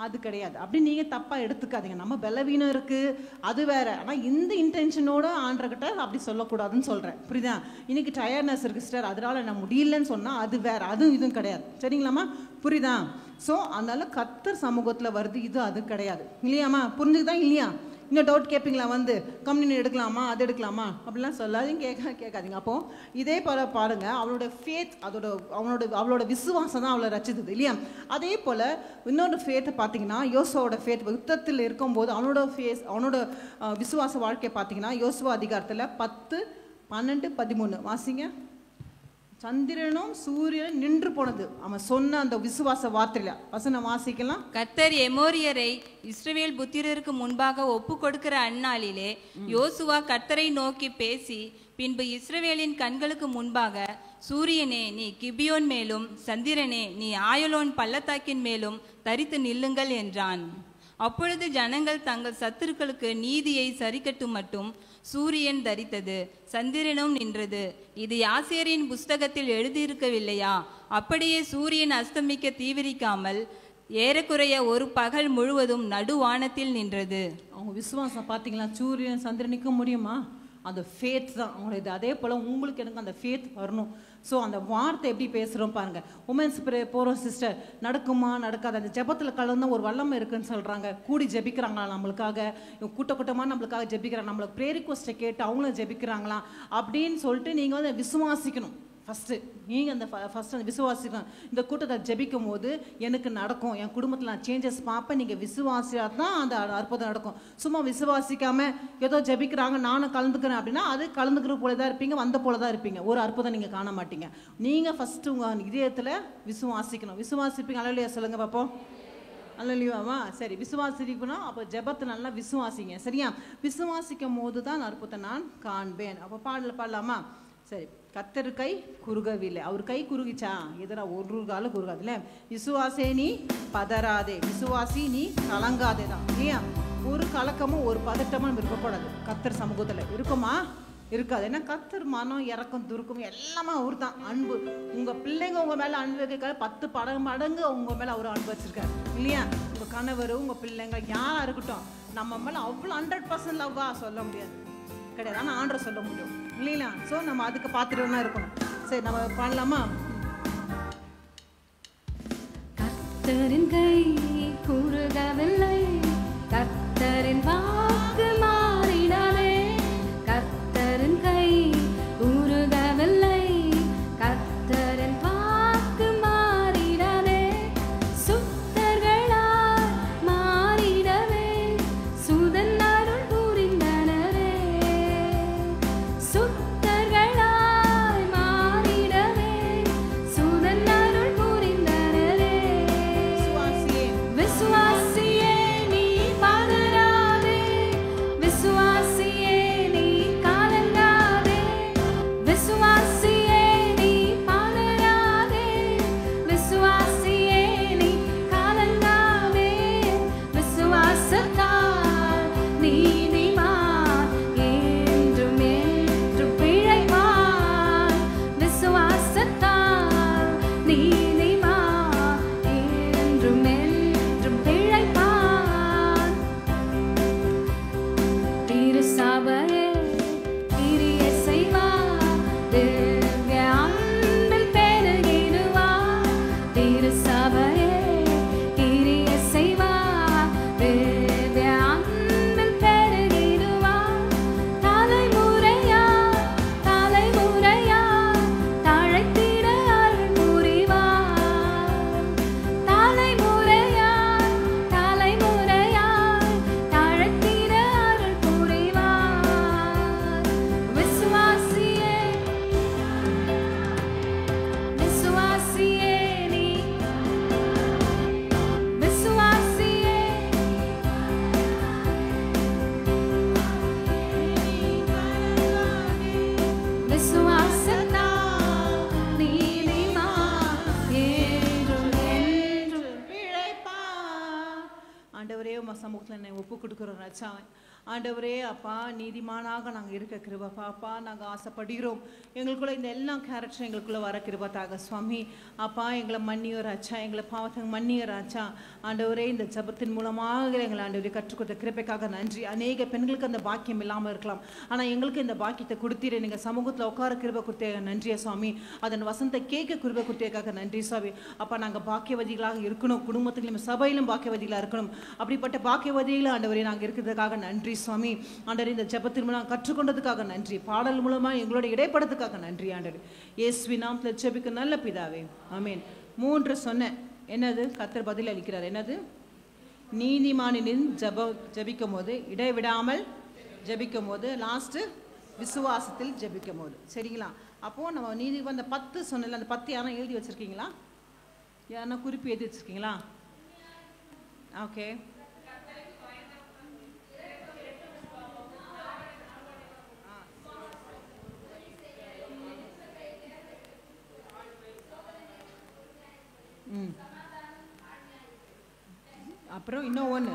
Speaker 1: அது கிடையாது, அப்படி நீங்கள் தப்பாக எடுத்துக்காதீங்க. நம்ம பலவீனம் இருக்குது அது வேற. ஆனால் இந்த இன்டென்ஷனோட ஆண்டர்கிட்ட அப்படி சொல்லக்கூடாதுன்னு சொல்கிறேன், புரியுதா? இன்னைக்கு டயர்னஸ் இருக்குது சிஸ்டர் அதனால் நான் முடியலன்னு சொன்னால் அது வேற, அதுவும் இதுவும் கிடையாது, சரிங்களாம்மா? புரியுதா? ஸோ அதனால கர்த்தர் சமூகத்தில் வருது, இது அது கிடையாது இல்லையாம்மா? புரிஞ்சுக்குதான் இல்லையா? இன்னும் டவுட் கேட்பீங்களா வந்து கம்யூனியன் எடுக்கலாமா அது எடுக்கலாமா அப்படிலாம் சொல்லாதீங்க, கேட்காதீங்க. அப்போ இதே போல் பாருங்க, அவளோட ஃபேத், அவளோட விசுவாசம் தான் அவளை ரச்சித்தது இல்லையா? அதே போல் இன்னொரு ஃபேத்தை பார்த்தீங்கன்னா யோசுவாவோட ஃபேத், யுத்தத்தில் இருக்கும்போது அவனோட விசுவாச வாழ்க்கையை பார்த்தீங்கன்னா யோசுவா அதிகாரத்தில் 10, 12, 13 வாசிங்க. சந்திரனும் சூரியனும் நின்று போனது அவன் சொன்ன அந்த விசுவாச வார்த்தையில. வசனம் வாசிக்கலாம்.
Speaker 3: கர்த்தர் எமோரியரை இஸ்ரவேல் புத்திரருக்கு முன்பாக ஒப்பு கொடுக்கிற அந்நாளிலே யோசுவா கர்த்தரை நோக்கி பேசி, பின்பு இஸ்ரவேலின் கண்களுக்கு முன்பாக, சூரியனே நீ கிபியோன் மேலும், சந்திரனே நீ ஆயலோன் பள்ளத்தாக்கின் மேலும் தரித்து நில்லுங்கள் என்றான். அப்பொழுது ஜனங்கள் தங்கள் சத்துருக்களுக்கு நீதியை சரிக்கட்டும் மட்டும் சூரியன் தரித்தது, சந்திரனும் நின்றது. இது யாசேரின் புஸ்தகத்தில் எழுதியிருக்கவில்லையா? அப்படியே சூரியன் அஸ்தமிக்க தீவிரிக்காமல் ஏறக்குறைய ஒரு பகல் முழுவதும் நடுவானத்தில் நின்றது. அவங்க
Speaker 1: விசுவாசம் பார்த்தீங்களா? சூரியன் சந்திரனிக்க முடியுமா? அந்த ஃபேத் தான் அவங்களது. அதே போல் உங்களுக்கு எனக்கு அந்த ஃபேத் வரணும். ஸோ அந்த வார்த்தை எப்படி பேசுகிறோம் பாருங்கள். உமன்ஸ் போகிறோம் சிஸ்டர், நடக்குமா நடக்காது? அந்த ஜெபத்தில் கலந்து ஒரு வல்லமை இருக்குன்னு சொல்கிறாங்க. கூடி ஜெபிக்கிறாங்களா நம்மளுக்காக? கூட்டமாக நம்மளுக்காக ஜெபிக்கிறாங்க, நம்மளுக்கு ப்ரேயர் ரிக்வெஸ்ட்டை கேட்டு அவங்களும் ஜெபிக்கிறாங்களா அப்படின்னு சொல்லிட்டு நீங்கள் வந்து விசுவாசிக்கணும். ஃபஸ்ட்டு நீங்கள் அந்த ஃபஸ்ட்டு விசுவாசிக்கணும். இந்த கூட்டத்தை ஜெபிக்கும் போது எனக்கு நடக்கும், என் குடும்பத்தில் நான் சேஞ்சஸ் பார்ப்பேன். நீங்கள் விசுவாசியாக தான் அந்த அற்புதம் நடக்கும். சும்மா விசுவாசிக்காமல் ஏதோ ஜெபிக்கிறாங்க நானும் கலந்துக்கிறேன் அப்படின்னா அது கலந்துக்கிற போல தான் இருப்பீங்க, வந்த போல தான் இருப்பீங்க. ஒரு அற்புதம் நீங்கள் காண மாட்டீங்க. நீங்கள் ஃபஸ்ட்டு உங்கள் இதயத்தில் விசுவாசிக்கணும். விசுவாசிப்பீங்க. அல்லேலூயா சொல்லுங்க பார்ப்போம். அல்லேலூயாவா? சரி, விசுவாசிக்கணும். அப்போ ஜெபத்தை நல்லா விசுவாசிங்க. சரியா? விசுவாசிக்கும் போது தான் அற்புதம் நான் காண்பேன். அப்போ பாடலாமா? சரி. கர்த்தர் கை குறுகவில்லை. அவர் கை குறுகிச்சா? எதிரா ஒரு காலம் குறுகாதுல்ல. விசுவாசே நீ பதறாதே, விசுவாசி நீ கலங்காதே தான் இல்லையா? ஒரு கலக்கமும் ஒரு பதட்டமும் விருப்பப்படாது. கர்த்தர் சமூகத்தில் இருக்குமா? இருக்காது. ஏன்னா கர்த்தர் மனம் இறக்கம் துருக்கம் எல்லாமே அவர் தான். அன்பு, உங்கள் பிள்ளைங்க உங்கள் மேலே அன்பு வைக்க 10 மடங்கு உங்கள் மேலே அவர் அன்பு வச்சிருக்காரு இல்லையா? உங்கள் கணவர், உங்கள் பிள்ளைங்க யாராக இருக்கட்டும், நம்ம மேலே அவ்வளோ 100% லவ்வா சொல்ல முடியாது, கிடையாது. ஆனால் ஆண்டரை சொல்ல முடியும் இல்லைங்களா? ஸோ நம்ம அதுக்கு பார்த்துட்டு தான் இருக்கணும். சரி, நம்ம பண்ணலாமா?
Speaker 2: கர்த்தரின் கை குறுகவில்லை, கர்த்தரின் வாக்கு மாறினாலே. கர்த்தரின் கை குறுகவில்லை, கர்த்தரின் வாக்கு மாறினாலே. சுத்தர்களாய் மாறிடவே சுதன் அருள் புரிந்தனரே. சுத்தர்களாய் மாறிடவே சுதன் அருள் புரிந்தனரே. விசுவாசியே நீ பதறாதே, விசுவாசியே நீ கலங்காதே. விசுவாசியே நீ பதறாதே, விசுவாசியே நீ கலங்காதே. விசுவாசத்தால் நீதிமான் என்றும் என்றும் பிழைப்பான். விசுவாசத்தால் நீதிமான் என்றும் என்றும் பிழைப்பான். திருசபையே கிரியை செய்வார், திவ்ய அன்பில் பெருகிடுவார். திருசபையே கிரியை செய்வார், திவ்ய அன்பில் பெருகிடுவார். தலைமுறையாய் தலைமுறையாய் தழைத்திட அருள் புரிவார். தலைமுறையாய் தலைமுறையாய் தழைத்திட அருள் புரிவார். விசுவாசியே விசுவாசியே நீ விசுவாசியே விசுவாசத்தால் நீதிமான் என்றும் என்றும்
Speaker 1: பிழைப்பான். ஆண்டவரே உம சமூகத்தில் என்னை ஒப்பு கொடுக்குறோம் ராஜா. ஆண்டவரே அப்பா, நீதிமானாக நாங்கள் இருக்க கிருபா பாப்பா நாங்கள் ஆசைப்படுகிறோம். எங்களுக்குள்ள இந்த எல்லா கேரக்டரும் எங்களுக்குள்ளே வர கிருபாத்தாக சுவாமி. அப்பா எங்களை மன்னியோ ராஜா, எங்களை பாவத்தை மன்னியோ ராஜா. ஆண்டவரே இந்த ஜபத்தின் மூலமாக எங்களை ஆண்டவரே கற்றுக் கொடுத்த கிருபைக்காக நன்றி. அநேக பெண்களுக்கு அந்த பாக்கியம் இல்லாமல் இருக்கலாம், ஆனால் எங்களுக்கு இந்த பாக்கியத்தை கொடுத்தீரே. நீங்கள் சமூகத்தில் உட்கார கிருபை கொடுத்தே நன்றியா சுவாமி. அதன் வசனத்தை கேட்க கிருபை கொடுத்தேக்காக நன்றி சுவாமி. அப்பா நாங்கள் பாக்கியவதிகளாக இருக்கணும், குடும்பத்திலும் சபையிலும் பாக்கியவதிகளாக இருக்கணும். அப்படிப்பட்ட பாக்கியவதியில் ஆண்டவரே நாங்கள் இருக்கிறதுக்காக நன்றி சுவாமி. ஆண்டவரே இந்த ஜெபத்தின் மூலம் கற்றுக்கொண்டதுக்காக நன்றி. பாடல் மூலமாக எங்களோட இடைப்படத்துக்காக நன்றி ஆண்டவரே. இயேசுவின் நாமத்தில் ஜெபிக்க நல்ல பிதாவே, ஆமென். 3 சொன்னேன். என்னது? கர்த்தர் பதில் அளிக்கிறார். என்னது? நீதிமானின் ஜெபிக்கும் போது, இடைவிடாமல் ஜெபிக்கும் போது, லாஸ்ட்டு விசுவாசத்தில் ஜெபிக்கும் போது. சரிங்களா? அப்போது நம்ம நீதி அந்த 10 சொன்னல, அந்த 10 யாரும் எழுதி வச்சுருக்கீங்களா? யாருன்னா குறிப்பு எழுதி வச்சுருக்கீங்களா? ஓகே. அப்புறம் இன்னும் ஒன்று,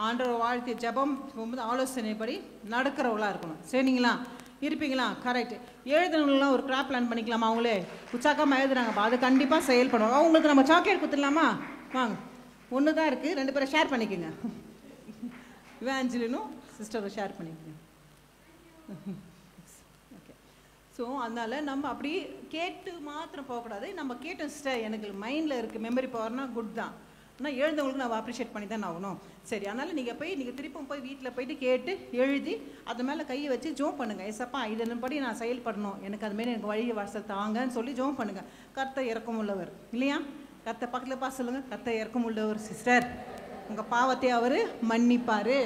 Speaker 1: ஆண்டவர் வாழ்த்தி ஜெபம் போகும்போது ஆலோசனைப்படி நடக்கிறவங்களா இருக்கணும். சரிங்களா? இருப்பீங்களா? கரெக்ட். எழுதுனவங்களாம் ஒரு கிராப் பிளான் பண்ணிக்கலாமா? அவங்களே உற்சாகமாக எழுதுறாங்கப்பா, அது கண்டிப்பாக செயல்படும். அவங்களுக்கு நம்ம சாக்லேட் கொடுத்துடலாமா? வாங்க, ஒன்று தான் இருக்குது, 2 பேரை ஷேர் பண்ணிக்கோங்க. இவாஞ்சலினும் சிஸ்டரும் ஷேர் பண்ணிக்கோங்க. ஓகே. ஸோ அதனால் நம்ம அப்படி கேட்டு மாத்திரம் போகக்கூடாது. நம்ம கேட்டோம் சிஸ்டர், எனக்கு மைண்டில் இருக்குது, மெமரி பவர்னா குட் தான், ஆனால் எழுந்தவங்களுக்கு நம்ம அப்ரிஷியேட் பண்ணி தான் ஆகணும். சரி, அதனால் நீங்கள் திருப்பும் போய் வீட்டில் போயிட்டு கேட்டு எழுதி அது மேலே கையை வச்சு ஜோம் பண்ணுங்கள். ஏசப்பா இதன்படி நான் செயல்படணும், எனக்கு அதுமாரி எனக்கு வழி வாசல் தாங்கன்னு சொல்லி ஜோம் பண்ணுங்கள். கர்த்தர் இரக்கம் உள்ளவர் இல்லையா? கர்த்தர் பக்கத்தில் பார்த்து சொல்லுங்கள், கர்த்தர் இரக்கம் உள்ளவர் சிஸ்டர். உங்கள் பாவத்தை அவர் மன்னிப்பார்,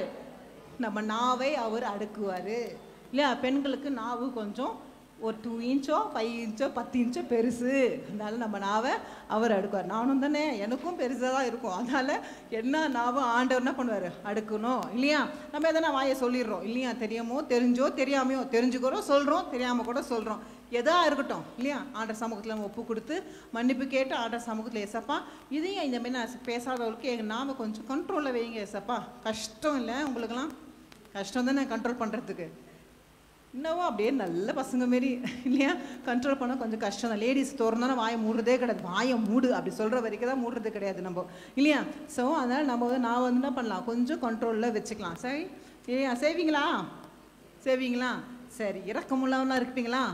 Speaker 1: நம்ம நாவை அவர் அடுக்குவார் இல்லையா? பெண்களுக்கு நாவு கொஞ்சம் ஒரு 2 இன்ச்சோ 5 இன்ச்சோ 10 இன்ச்சோ பெருசு, அதனால நம்ம நாவை அவர் அடுக்குவார். நானும் தானே, எனக்கும் பெருசாக தான் இருக்கும். அதனால் என்ன நாவை ஆண்டவர் என்ன பண்ணுவார்? அடுக்கணும் இல்லையா? நம்ம எதனா வாயை சொல்லிடுறோம் இல்லையா? தெரியாமோ தெரிஞ்சோ தெரியாமையோ, தெரிஞ்சுக்கிறோம் சொல்கிறோம், தெரியாமல் கூட சொல்கிறோம், எதா இருக்கட்டும் இல்லையா? ஆண்டர் சமூகத்தில் நம்ம ஒப்பு கொடுத்து மன்னிப்பு கேட்டு ஆண்டர் சமூகத்தில் ஏசப்பா இதையும் இந்தமாரி நான் பேசாதவங்களுக்கு எங்கள் நாம கொஞ்சம் கண்ட்ரோலில் வைங்க ஏசப்பா. கஷ்டம் இல்லை உங்களுக்கெல்லாம்? கஷ்டம் தானே கண்ட்ரோல் பண்ணுறதுக்கு? இன்னமும் அப்படியே நல்ல பசங்க மாரி இல்லையா? கண்ட்ரோல் பண்ண கொஞ்சம் கஷ்டம் தான். லேடிஸ் திறந்தானே வாயை மூடுறதே கிடையாது. வாயை மூடு அப்படி சொல்கிற வரைக்கும் தான் மூடுறது கிடையாது நம்ம இல்லையா? ஸோ அதனால் நம்ம நான் என்ன பண்ணலாம், கொஞ்சம் கண்ட்ரோலில் வச்சுக்கலாம். சரி இல்லையா? செய்வீங்களா? சரி. இரக்கமுள்ளவெல்லாம் இருப்பீங்களா?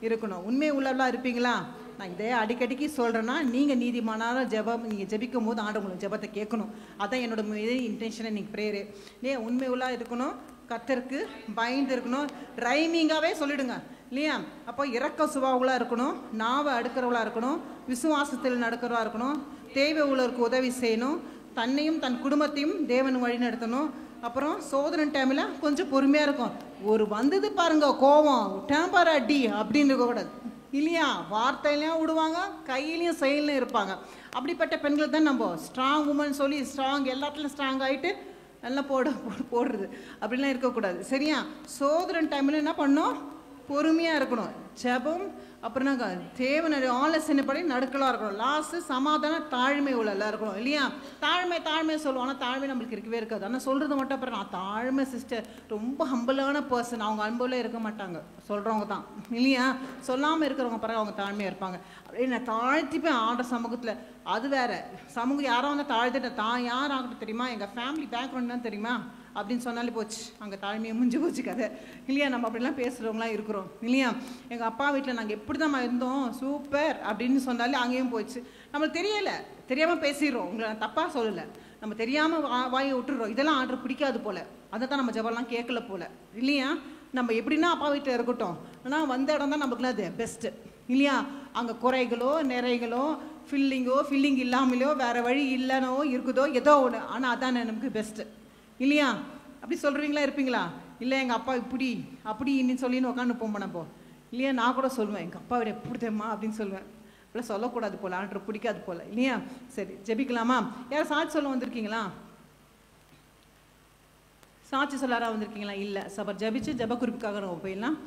Speaker 1: இருக்கணும். உண்மை உள்ளவெல்லாம் இருப்பீங்களா? நான் இதே அடிக்கடிக்கு சொல்கிறேன்னா, நீங்கள் நீதிமானால நீங்கள் ஜெபிக்கும் போது ஆண்டு உங்களுக்கு ஜெபத்தை கேட்கணும். அதான் என்னோட இன்டென்ஷனை நீங்கள் ப்ரேயரு. உண்மை உள்ளா இருக்கணும், கர்த்தருக்கு பயந்து இருக்கணும், ரைமிங்காகவே சொல்லிடுங்க இல்லையா? அப்போ இரக்க சுபாவங்களாக இருக்கணும், நாவை அடுக்கிறவளாக இருக்கணும், விசுவாசத்தில் நடக்கிறவா இருக்கணும், தேவை உள்ளவருக்கு உதவி செய்யணும், தன்னையும் தன் குடும்பத்தையும் தேவன் வழி நடத்தணும். அப்புறம் சோதனை டைமில் கொஞ்சம் பொறுமையாக இருக்கும். ஒரு வந்தது பாருங்க கோவம், டேம்பர் அடி அப்படின்னு இருக்கக்கூடாது இல்லையா? வார்த்தையிலையும் விடுவாங்க, கையிலையும் செயலையும் இருப்பாங்க. அப்படிப்பட்ட பெண்கள் தான் நம்ம ஸ்ட்ராங் உமன் சொல்லி ஸ்ட்ராங் எல்லாத்துலையும் ஸ்ட்ராங் ஆகிட்டு எல்லாம் போடுறது அப்படிலாம் இருக்கக்கூடாது. சரியா? சோதனை டைமில் என்ன பண்ணணும்? பொறுமையாக இருக்கணும். ஜெபம் அப்புறம் தேவனுடைய ஆலோசனைப்படி நடுக்கலாக இருக்கணும். லாஸ்ட்டு சமாதானம் தாழ்மை உள்ளலாம் இருக்கணும் இல்லையா? தாழ்மை சொல்லுவோம், ஆனால் தாழ்மை நம்மளுக்கு இருக்கவே இருக்காது. ஆனால் சொல்கிறது மட்டும் அப்புறம் நான் தாழ்மை சிஸ்டர், ரொம்ப ஹம்பிளான பர்சன், அவங்க அன்புல இருக்க மாட்டாங்க, சொல்கிறவங்க தான் இல்லையா? சொல்லாமல் இருக்கிறவங்க பிறகு அவங்க தாழ்மையாக இருப்பாங்க. அப்படியே நான் தாழ்த்திப்பேன் ஆண்டவர் சமூகத்தில். அது வேற சமூகம். யாரோ வந்து தாழ்த்திட்ட தான் யார் ஆகட்டும் தெரியுமா, எங்கள் ஃபேமிலி பேக்ரவுண்ட் தான் தெரியுமா அப்படின்னு சொன்னாலே போச்சு, அங்கே தாழ்மையை முடிஞ்சு போச்சு கதை இல்லையா? நம்ம அப்படிலாம் பேசுகிறவங்களாம் இருக்கிறோம் இல்லையா? எங்கள் அப்பா வீட்டில் நாங்கள் எப்படி தான் இருந்தோம் சூப்பர் அப்படின்னு சொன்னாலே அங்கேயும் போச்சு. நம்மளுக்கு தெரியாமல் பேசிடுறோம். உங்களை நான் தப்பாக சொல்லலை, நம்ம தெரியாமல் வாயை விட்டுடுறோம். இதெல்லாம் ஆர்டர் பிடிக்காது போல், அதை தான் நம்ம ஜெபம்லாம் கேட்கல போல் இல்லையா? நம்ம எப்படின்னா அப்பா வீட்டில் இருக்கட்டும், ஆனால் வந்த இடம் தான் நம்மளுக்குலாம் அது பெஸ்ட்டு இல்லையா? அங்கே குறைகளோ நிறைகளோ ஃபில்லிங் இல்லாமலோ வேறு வழி இல்லைனோ இருக்குதோ ஏதோ ஒன்று, ஆனால் அதான் நமக்கு பெஸ்ட்டு இல்லையா? அப்படி சொல்கிறீங்களா? இருப்பீங்களா? இல்லை எங்கள் அப்பா இப்படி அப்படி இன்னும் சொல்லின்னு உட்காந்து போவோம் நம்ம இல்லையா? நான் கூட சொல்லுவேன் எங்கள் அப்பா விட எப்படி தெரியுமா அப்படின்னு சொல்லுவேன். இப்படிலாம் சொல்லக்கூடாது போல், ஆர்டர் பிடிக்காது போல் இல்லையா? சரி, ஜெபிக்கலாமா? யாரும் சாட்சி சொல்ல வந்திருக்கீங்களா? சாட்சி சொல்லாரா வந்திருக்கீங்களா? இல்லை. சபர் ஜெபிச்சு ஜெப குறிப்புக்காக நம்ம போயிடலாம்.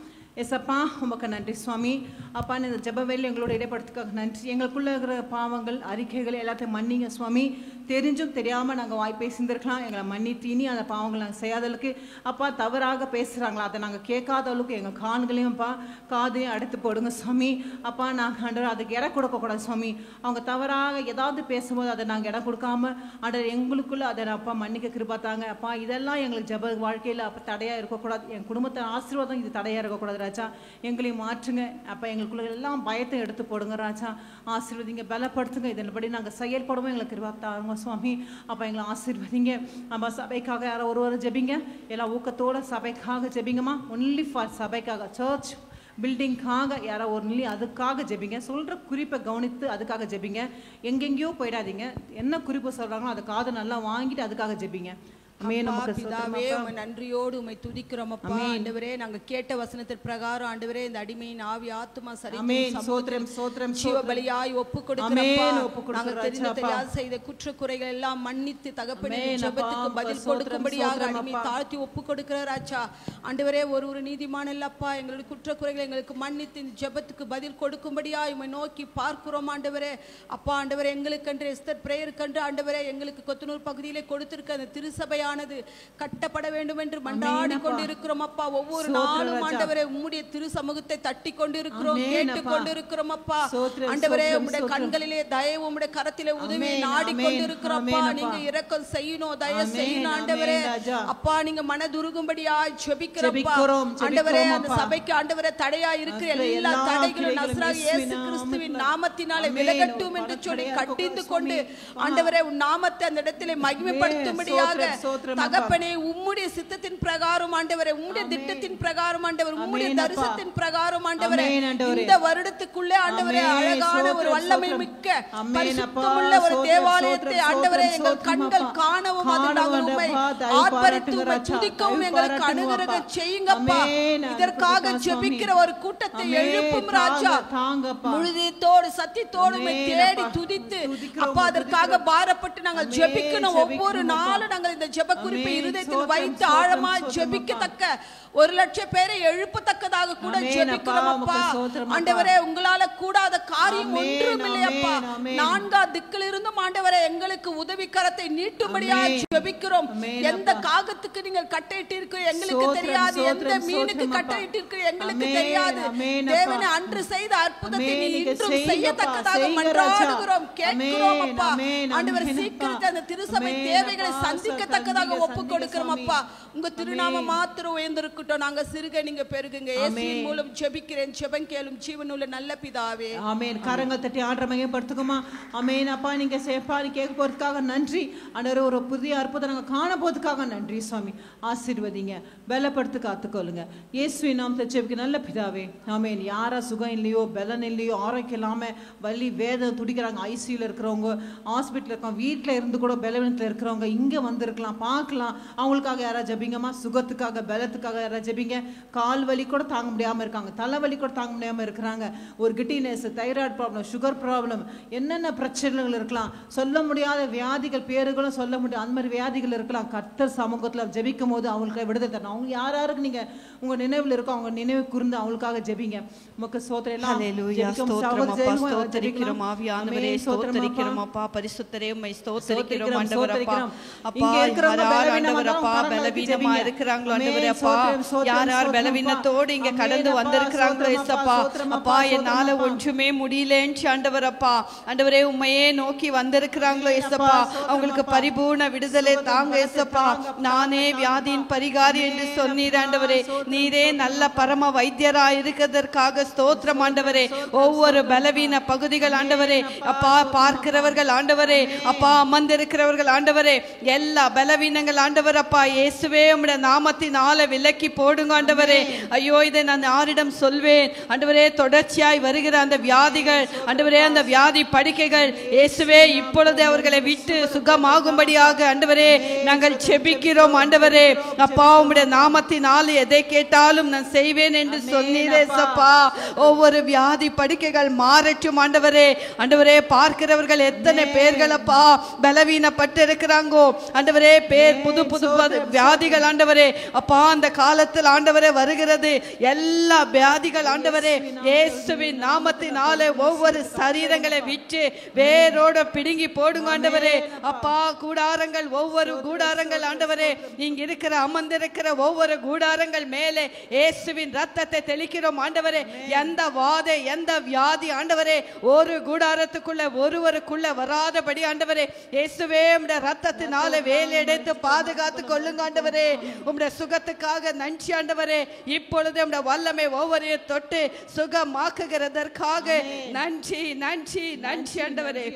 Speaker 1: எஸ்அப்பா உமக்கு நன்றி சுவாமி. அப்பா இந்த ஜெப வேலையில் எங்களோட இடைப்படுத்துக்காக நன்றி. எங்களுக்குள்ளே இருக்கிற பாவங்கள் அறிக்கைகள் எல்லாத்தையும் மன்னிங்க சுவாமி. தெரிஞ்சும் தெரியாமல் நாங்கள் வாய் பேசியிருந்திருக்கலாம், எங்களை மன்னித்தீனி அந்த பாவங்கள் நாங்கள் செய்யாதளவுக்கு அப்பா தவறாக பேசுகிறாங்களா அதை நாங்கள் கேட்காத அளவுக்கு எங்கள் கான்களையும்ப்பா காதையும் அடுத்து போடுங்க சுவாமி. அப்பா நாங்கள் ஆண்டவர் அதுக்கு இடம் கொடுக்கக்கூடாது சுவாமி. அவங்க தவறாக ஏதாவது பேசும்போது அதை நாங்கள் இடம் கொடுக்காம ஆண்டவர் எங்களுக்குள்ளே அதை அப்பா மன்னிக்க கிருபாத்தாங்க. அப்பா இதெல்லாம் எங்களுக்கு ஜெப வாழ்க்கையில் அப்போ தடையாக இருக்கக்கூடாது. என் குடும்பத்தை ஆசீர்வாதம் இது தடையாக இருக்கக்கூடாது ராஜா. எங்களையும் மாற்றுங்க அப்போ. எங்களுக்குள்ள எல்லாம் பயத்தை எடுத்து போடுங்க ராஜா. ஆசீர்வதிங்க, பலப்படுத்துங்க. இதன்படி நாங்கள் செயல்படுவோம். எங்களுக்கு கிருபா தாங்க சுவாமி. அப்போ எங்களை ஆசீர்வதிங்க. நம்ம சபைக்காக யாரோ ஒருவர் ஜெபிங்க. எல்லாம் ஊக்கத்தோட சபைக்காக ஜெபிங்கம்மா. ஒன்லி ஃபார் சபைக்காக, சர்ச் பில்டிங்காக யாரோ ஒன்லி அதுக்காக ஜெபிங்க. சொல்கிற குறிப்பை கவனித்து அதுக்காக ஜெபிங்க. எங்கெங்கேயோ போயிடாதீங்க. என்ன குறிப்பு சொல்கிறாங்களோ அதை காது நல்லா வாங்கிட்டு அதுக்காக ஜெபிங்க.
Speaker 4: பிதாவே, உம்மை நன்றியோடு உம்மை துதிக்கிறோம் அப்பா. ஆண்டவரே, நாங்க கேட்ட வசனத்தின் பிரகாரம் ஆண்டவரே இந்த அடிமையின் ஆவி ஆத்துமா சரீரம் ஜீவ பலியாய் ஒப்பு கொடுக்கிறோம். நாங்க தெரிந்து தெரியாது செய்த குற்ற குறைகள் எல்லாம் மன்னித்து தகப்பனே ஜெபத்துக்கு பதில் கொடுக்கும்படியாக அடிமை தாழ்த்தி ஒப்பு கொடுக்கிறார் ஆச்சா. ஆண்டவரே, ஒரு நீதிமான் இல்லப்பா. எங்களுடைய குற்ற குறைகளை எங்களுக்கு மன்னித்து இந்த ஜெபத்துக்கு பதில் கொடுக்கும்படியாக உம்மை நோக்கி பார்க்கிறோம் ஆண்டவரே. அப்பா ஆண்டவரே, எங்களுக்கென்று எஸ்தர் பிரேயருக்கென்று ஆண்டவரே எங்களுக்கு கொத்தனூர் பகுதியிலே கொடுத்திருக்க அந்த திருசபையா கட்டப்பட வேண்டும் என்று மன்றாடி கொண்டிருக்கிறோம் அப்பா. ஒவ்வொரு நாளும் ஆண்டவரே உம்முடைய திரு சமூகத்தை தட்டி கொண்டிருக்கிறோம், கேட்டு கொண்டிருக்கிறோம் அப்பா. ஆண்டவரே, உம்முடைய கண்களிலே தயவு, உம்முடைய கரத்திலே உதவி நாடி கொண்டிருக்கிறோம் அப்பா. நீங்க இரக்கம் செய்யணும், தயவு செய்யணும் ஆண்டவரே. அப்பா, நீங்க மனதுருகும்படியா ஜெபிக்கிறோம்ப்பா ஆண்டவரே. அந்த சபைக்கு ஆண்டவரே தடையா இருக்கிற எல்லா தடைகளும் நசராகிய இயேசு கிறிஸ்துவின் நாமத்தினாலே விலகட்டும் என்று சொல்லி கட்டிந்து கொண்டு ஆண்டவரே உன் நாமத்தை அந்த இடத்திலே மகிமைப்படுத்தும்படியாக தகப்பனே உம்முடைய சித்தத்தின் பிரகாரம் ஆண்டவரே, உம்முடைய திட்டத்தின் பிரகாரம் ஆண்டவரே, உம்முடைய தரிசனத்தின் பிரகாரம் ஆண்டவரே இந்த வருடத்துக்குள்ளே ஆண்டவரே அழகான ஒரு வல்லமை மிக்க பரிசுத்தமுள்ள ஒரு தேவாலயத்தை ஆண்டவரே எங்கள் கண்கள் காணவும் அது நாங்கள் உம்மை ஆர்ப்பரித்து உம்மை துதிக்கவும் எங்களுக்கு அனுகிரகம் செய்யுங்கப்பா. இதற்காக ஜெபிக்கிற ஒரு கூட்டத்தை எழுப்பும் ராஜா. முழுதத்தோடு சத்தியத்தோடு உம்மை தேடி துதித்து அப்பா அதற்காக பாரப்பட்டு நாங்கள் ஜெபிக்கணும். ஒவ்வொரு நாளும் நாங்கள் இந்த ஜெப குறிப்பை இருதயத்தில் வைத்து ஆழமாய் ஜெபிக்கத்தக்க 1,00,000 பேரை எழுப்பத்தக்கதாக கூட ஜெபிக்கிறோம் அப்பா. ஆண்டவரே, உங்களால கூடாத காரியம் ஒன்றும் இல்லையப்பா. 4 திக்கில் இருந்தும் ஆண்டவரே எங்களுக்கு உதவி கரத்தை நீட்டும்படியாக ஜெபிக்கிறோம். எந்த காகத்துக்கு நீங்கள் கட்டையிட்டீர்கள் எங்களுக்கு தெரியாது, எந்த மீனுக்கு கட்டையிட்டீர்கள் எங்களுக்கு தெரியாது. தேவனே, அன்று செய்த அற்புதத்தை நீ இன்றும் செய்யத்தக்கதாக மன்றாடுகிறோம், கேட்கிறோம் அப்பா. ஆண்டவரே, சீக்கிரத்தில் அந்த திருசபை தேவைகளை சந்திக்கத்தக்கதாக ஒப்பு கொடுக்கிறோம் அப்பா. உங்க திருநாம மாத்திரம் உயர்ந்திருக்கட்டும். நாங்க சிறுக, நீங்க பெருகுங்க. இயேசுவின் மூலம் ஜெபிக்கிறேன், ஜெபம் கேளும் ஜீவனுள்ள நல்ல பிதாவே.
Speaker 1: ஆமென். கரங்கள் தட்டி ஆண்டவரை மகிமைப்படுத்துங்கம்மா. ஆமென். அப்பா, நீங்க சேப்பா நீ கேட்க போறதுக்காக நன்றி ஆண்டவரே. ஒரு புதிய அற்புதம் நாங்க காண போறதுக்காக நன்றி சுவாமி. ஆசீர்வதிங்க, பலப்படுத்து காத்துக்கொள்ளுங்க. இயேசுவின் நாமத்தை ஜெபிக்க நல்ல பிதாவே. ஆமென். யாரா சுகம் இல்லையோ, பலன் இல்லையோ, ஆரோக்கியம் இல்லாம வலி வேதனை துடிக்கிறாங்க, ஐசியூல இருக்கிறவங்க, ஹாஸ்பிட்டல் இருக்கவங்க, வீட்டுல இருந்து கூட பலவீனத்துல இருக்கிறவங்க இங்க வந்திருக்கலாம், பார்க்கலாம். அவங்களுக்காக யாரா ஜெபிங்கம்மா. சுகத்துக்காக, பலத்துக்காக யாரா ஜெபிங்க. கால் வலி கூட தாங்க முடியாம இருக்காங்க, தலைவலி கூட தாங்க முடியாம இருக்கிறாங்க. ஒரு giddiness, thyroid problem, sugar problem, என்னென்ன பிரச்சனைகள் இருக்கலாம், சொல்ல முடியாத வியாதிகள், பேருகளும் சொல்ல முடியாது, அந்த மாதிரி வியாதிகள் இருக்கலாம். கர்த்தர் சமூகத்துல ஜெபிக்கும் போது அவங்களுக்கு விடுதலை தரணும். அவங்க யாருக்கு நீங்க உங்க நினைவுல இருக்கோ அவங்க நினைவு கூர்ந்து அவங்களுக்காக ஜெபிங்க. உமக்கு ஸ்தோத்திரம். எல்லாம்
Speaker 4: ஸ்தோத்திரிக்கிறோம் ஆவியானவரே, ஸ்தோத்திரிக்கிறோம் அப்பா. பரிசுத்தரே, உம்மை ஸ்தோத்திரிக்கிறோம் ஆண்டவரப்பா. அப்பா, யார் ஆண்டவரப்பா பலவீனமா இருக்கிறாங்களோ ஆண்டவரப்பா, யார் யார் பலவீனத்தோடு இங்க கடந்து வந்திருக்கிறாங்களோ இயேசப்பா, அப்பா என்னால ஒன்றுமே முடியலன்னு ஆண்டவரப்பா ஆண்டவரே உம்மையே நோக்கி வந்திருக்கிறாங்களோ இயேசப்பா, அவங்களுக்கு பரிபூர்ண விடுதலை தாங்க இயேசப்பா. நானே வியாதியின் பரிகாரி என்று சொன்னீர் ஆண்டவரே. நீரே நல்ல பரம வைத்தியராய் இருக்கிறதற்காக ஸ்தோத்திரம் ஆண்டவரே. ஒவ்வொரு பலவீன பகுதிகள் ஆண்டவரே அப்பா, பார்க்கிறவர்கள் ஆண்டவரே அப்பா, அமர்ந்திருக்கிறவர்கள் ஆண்டவரே, எல்லா பலவீனங்கள் ஆண்டவர் அப்பா இயேசுவே உம்முடைய நாமத்தினால விலக்கி போடுங்க ஆண்டவரே. ஐயோ, இதை நான் யாரிடம் சொல்வேன் ஆண்டவரே. தொடர்ச்சியாய் வருகிற அந்த வியாதிகள் ஆண்டவரே, அந்த வியாதி படுக்கைகள் இயேசுவே இப்பொழுது அவர்களை விட்டு சுகமாகும்படியாக ஆண்டவரே நாங்கள் செபிக்கிறோம் ஆண்டவரே. அப்பா, உம்முடைய நாமத்தினால் எதை கேட்டாலும் நான் செய்வேன் என்று சொன்னீரே சப்பா. ஒவ்வொரு வியாதி படுக்கைகள் மாறட்டும் ஆண்டவரே. ஆண்டவரே, பார்க்கிறவர்கள் எத்தனை பேர்கள் அப்பா பலவீனப்பட்டு இருக்கிறாங்கோ ஆண்டவரே. புது புது வியாதிகள் ஆண்டவரே அப்பா அந்த காலத்தில் ஆண்டவரே வருகிறது. எல்லா வியாதிகள் ஆண்டவரே இயேசுவின் நாமத்தினாலே ஒவ்வொரு சரீரங்களை விட்டு வேரோட பிடுங்கி போடுங்க ஆண்டவரே. அப்பா, கூடாரங்கள், ஒவ்வொரு கூடாரங்கள் ஆண்டவரே, இங்க இருக்கிற அமர்ந்திருக்கிற ஒவ்வொரு கூடாரங்கள் மேலே இயேசுவின் ரத்தத்தை தெளிக்கிறோம் ஆண்டவரே. எந்த வாதை, எந்த வியாதி ஆண்டவரே ஒரு கூடாரத்துக்குள்ள ஒருவருக்குள்ள வராதபடி ஆண்டவரே இயேசுவே உம்முடைய ரத்தத்தினாலே வேலையடைத்து பாதுகாத்து கொள்ளுங்க ஆண்டவரே. உம்முடைய சுகத்துக்காக நன்றி ஆண்டவரே. இப்பொழுது உம்முடைய வல்லமை ஒவ்வொரு தொட்டு சுகமாக்குகிறதற்காக நன்றி நன்றி நன்றி ஆண்டவரே.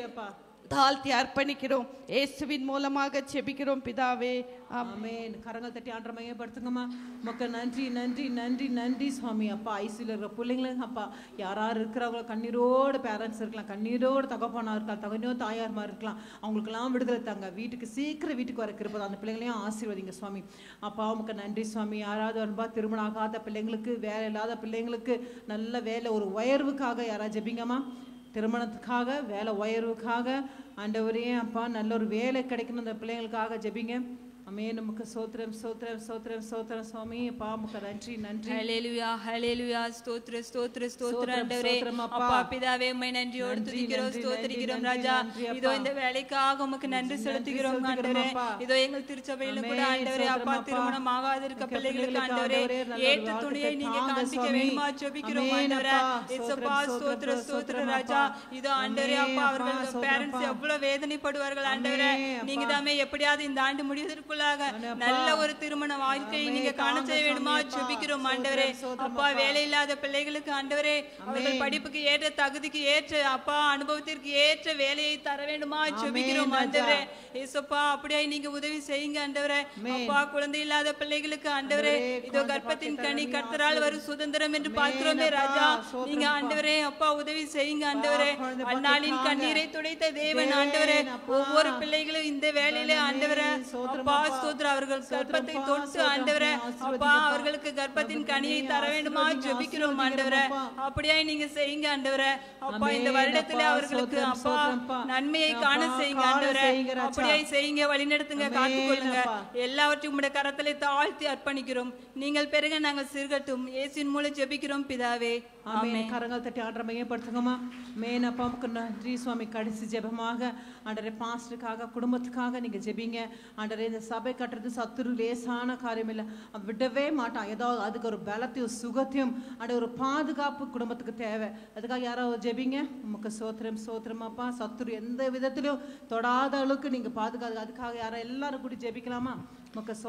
Speaker 5: தாழ்த்தி அர்ப்பணிக்கிறோம். இயேசுவின் மூலமாக ஜெபிக்கிறோம் பிதாவே.
Speaker 1: ஆமென். கரங்கள் தட்டி ஆண்டவரை மையப்படுத்துங்கம்மா. உமக்கு நன்றி நன்றி நன்றி நன்றி சுவாமி. அப்பா ஐசியில் இருக்கிற பிள்ளைங்களும் அப்பா யாராரு இருக்கிறவங்களோ கண்ணீரோடு பேரண்ட்ஸ் இருக்கலாம், கண்ணீரோடு தகப்பனா இருக்கலாம், தகனோ தாயார்மா இருக்கலாம், அவங்களுக்கெல்லாம் விடுதலை தாங்க. வீட்டுக்கு சீக்கிரம் வீட்டுக்கு வர இருப்பது அந்த பிள்ளைங்களையும் ஆசீர்வதிங்க சுவாமி. அப்பா உமக்கு நன்றி சுவாமி. யாராவது அன்பா திருமணம் ஆகாத பிள்ளைங்களுக்கு, வேலை இல்லாத பிள்ளைங்களுக்கு நல்ல வேலை ஒரு உயர்வுக்காக யாராவது ஜெபிங்கம்மா. திருமணத்துக்காக, வேலை உயர்வுக்காக ஆண்டவரே அப்பா நல்ல ஒரு வேலை கிடைக்கணும் அந்த பிள்ளைங்களுக்காக ஜெபிங்க. ஆமென். நமக்கு ஸ்தோத்திரம் ஸ்தோத்திரம் ஸ்தோத்திரம் ஸ்தோத்திரம் சுவாமி. அப்பா உமக்கு நன்றி நன்றி.
Speaker 3: ஹல்லேலூயா ஹல்லேலூயா. ஸ்தோத்திர ஸ்தோத்திர ஸ்தோத்திரம் ஆண்டவரே. அப்பா பிதாவே உம்மை நன்றியோடு துதிக்கிறோம், ஸ்தோத்திரிக்கிறோம் ராஜா. இதோ இந்த வேலைக்காக உமக்கு நன்றி செலுத்துகிறோம் ஆண்டவரே. இதோ எங்கள் திருச்சபையில கூட ஆண்டவரே அப்பா திருமணம் ஆகாத இருக்க பிள்ளைகளுக்கு ஆண்டவரே ஏற்ற துணையை நீங்க காண்பிக்க வேண்டுமா ஜெபிக்கிறோம் ஆண்டவரே. இயேசுப்பா ஸ்தோத்திர ஸ்தோத்திர ராஜா. இதோ ஆண்டவரே அப்பா அவர்கள் பேரண்ட்ஸ் எவ்வளவு வேதனைப்படுவார்கள் ஆண்டவரே. நீங்க தாமே எப்படியாவது இந்த ஆண்டு முடிவதற்கு நல்ல ஒரு திருமண வாழ்க்கையை நீங்க காண செய்ய வேண்டுமா ஜெபிக்கிறோம் ஆண்டவரே. அப்பா வேலை இல்லாத பிள்ளைகளுக்கு ஆண்டவரே அவர்கள் படிப்புக்கு ஏற்ற, தகுதிக்கு ஏற்ற, அப்பா அனுபவத்திற்கு ஏற்ற வேலையை தர வேண்டுமா ஜெபிக்கிறோம் ஆண்டவரே. இயேசுப்பா அப்படியே நீங்க உதவி செய்யுங்க ஆண்டவரே. அப்பா குழந்தை இல்லாத பிள்ளைகளுக்கு ஆண்டவரே இதோ கர்ப்பத்தின் கனி கர்த்தரால் வரும் சுதந்திரம் என்று பார்க்கிறோமே ராஜா. நீங்க ஆண்டவரே அப்பா உதவி செய்யுங்க ஆண்டவரே. அந்நாளின் கண்ணீரை துடைத்த தேவன் ஆண்டவரே ஒவ்வொரு பிள்ளைகளும் இந்த வேலையில ஆண்டவரே அப்பா ஸ்தோத்திரம் அவர்கள் கர்ப்பத்தை தொட்டு ஆண்டவரே அப்பா அவர்களுக்கு கர்ப்பத்தின் கனியை தர வேண்டுமா ஜெபிக்கிறோம் ஆண்டவரே. அப்படியே நீங்க செய்யுங்க ஆண்டவரே. அப்பா இந்த வருடத்திலே அவர்களுக்கு அப்பா நன்மையை காண செய்யுங்க ஆண்டவரே. அப்படியே செய்யுங்க, வழிநடத்துங்க, காத்துக்கொள்ளுங்க. எல்லாவற்றையும் உம்முடைய கரத்திலே தாழ்த்தி அர்ப்பணிக்கிறோம். நீங்கள் பெருக நாங்கள் சிறுகட்டும். இயேசுவின் மூலம் ஜெபிக்கிறோம் பிதாவே.
Speaker 1: ஆமென். கரங்கள் தட்டி ஆண்டவரை மையப்படுத்துங்கம்மா. மேன் அப்பா உமக்கு நன்றி சுவாமி. கடைசி ஜெபமாக ஆண்டவரே பாஸ்டருக்காக, குடும்பத்துக்காக நீங்க ஜெபிங்க ஆண்டவரே. இந்த சபை கட்டுறது சத்துரு லேசான காரியம் இல்லை, விடவே மாட்டான். ஏதாவது அதுக்கு ஒரு பலத்தையும் சுகத்தையும் அந்த ஒரு பாதுகாப்பு குடும்பத்துக்கு தேவை. அதுக்காக யாராவது ஜெபிங்க. உமக்கு சோத்திரம் சோத்திரம் அப்பா. சத்துரு எந்த விதத்திலும் தொடாத அளவுக்கு நீங்க பாதுகாத்து, அதுக்காக யாரும் எல்லாரும் கூடி ஜெபிக்கலாமா?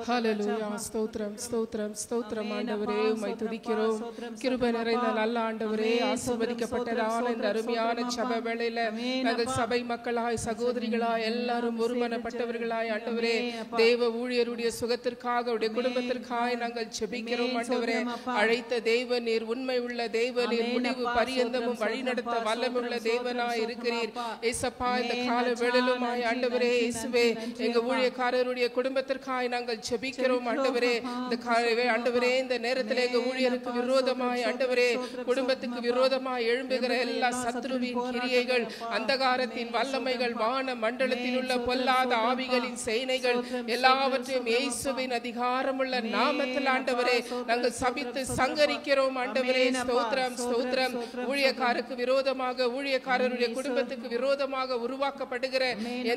Speaker 6: ஹல்லேலூயா. ஸ்தோத்திரம் ஸ்தோத்திரம் ஸ்தோத்திரம் ஆண்டவரே. உம்மை துதிக்கிறோம். கிருபை நிறைந்த நல்ல ஆண்டவரே, ஆசீர்வதிக்கப்பட்டதான இந்த அருமையான ஜெப வேளையில நாங்கள் சபை மக்களாய், சகோதரிகளாய், எல்லாரும் ஒருமனப்பட்டவர்களாய் ஆண்டவரே தேவ ஊழியருடைய சுகத்திற்காக, உடைய குடும்பத்திற்காக நாங்கள் ஜெபிக்கிறோம் ஆண்டவரே. அழைத்த தேவன் நீர், உண்மை உள்ள தேவன் நீர், முடிவு பரியந்தமும் வழிநடத்த வல்லமுள்ள தேவனாய் இருக்கிறீர் ஏசப்பா. இந்த கால வேளையிலுமாய் ஆண்டவரே இயேசுவே எங்க ஊழியக்காரருடைய குடும்பத்திற்காக நாங்கள் ஜெபிக்கிறோம் ஆண்டவரே. இந்த காலவே ஆண்டவரே இந்த நேரத்தில் எங்க ஊழியருக்கு விரோதமாய் ஆண்டவரே, குடும்பத்துக்கு விரோதமாய் எழும்புகிற எல்லா சத்ருவின் கிரியைகள், அந்தகாரத்தின் வல்லமைகள், வான மண்டலத்தில் உள்ள பொல்லாத ஆவிகளின் சேனைகள் எல்லாவற்றையும் இயேசுவின் அதிகாரமுள்ள நாமத்தில் ஆண்டவரே நாங்கள் சபித்து சங்கரிக்கிறோம் ஆண்டவரே. ஸ்தோத்திரம் ஸ்தோத்திரம். ஊழியக்காரருக்கு விரோதமாக, ஊழியக்காரருடைய குடும்பத்துக்கு விரோதமாக உருவாக்கப்படுகிற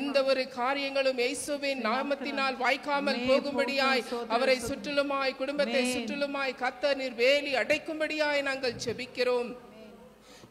Speaker 6: எந்த ஒரு காரியங்களும் இயேசுவின் நாமத்தினால் வாய்க்காமல் போகும்படியாய், அவரை சுற்றிலுமாய், குடும்பத்தை சுற்றிலுமாய் கர்த்தர் நீர் வேலி அடைக்கும்படியாய் நாங்கள் ஜெபிக்கிறோம்.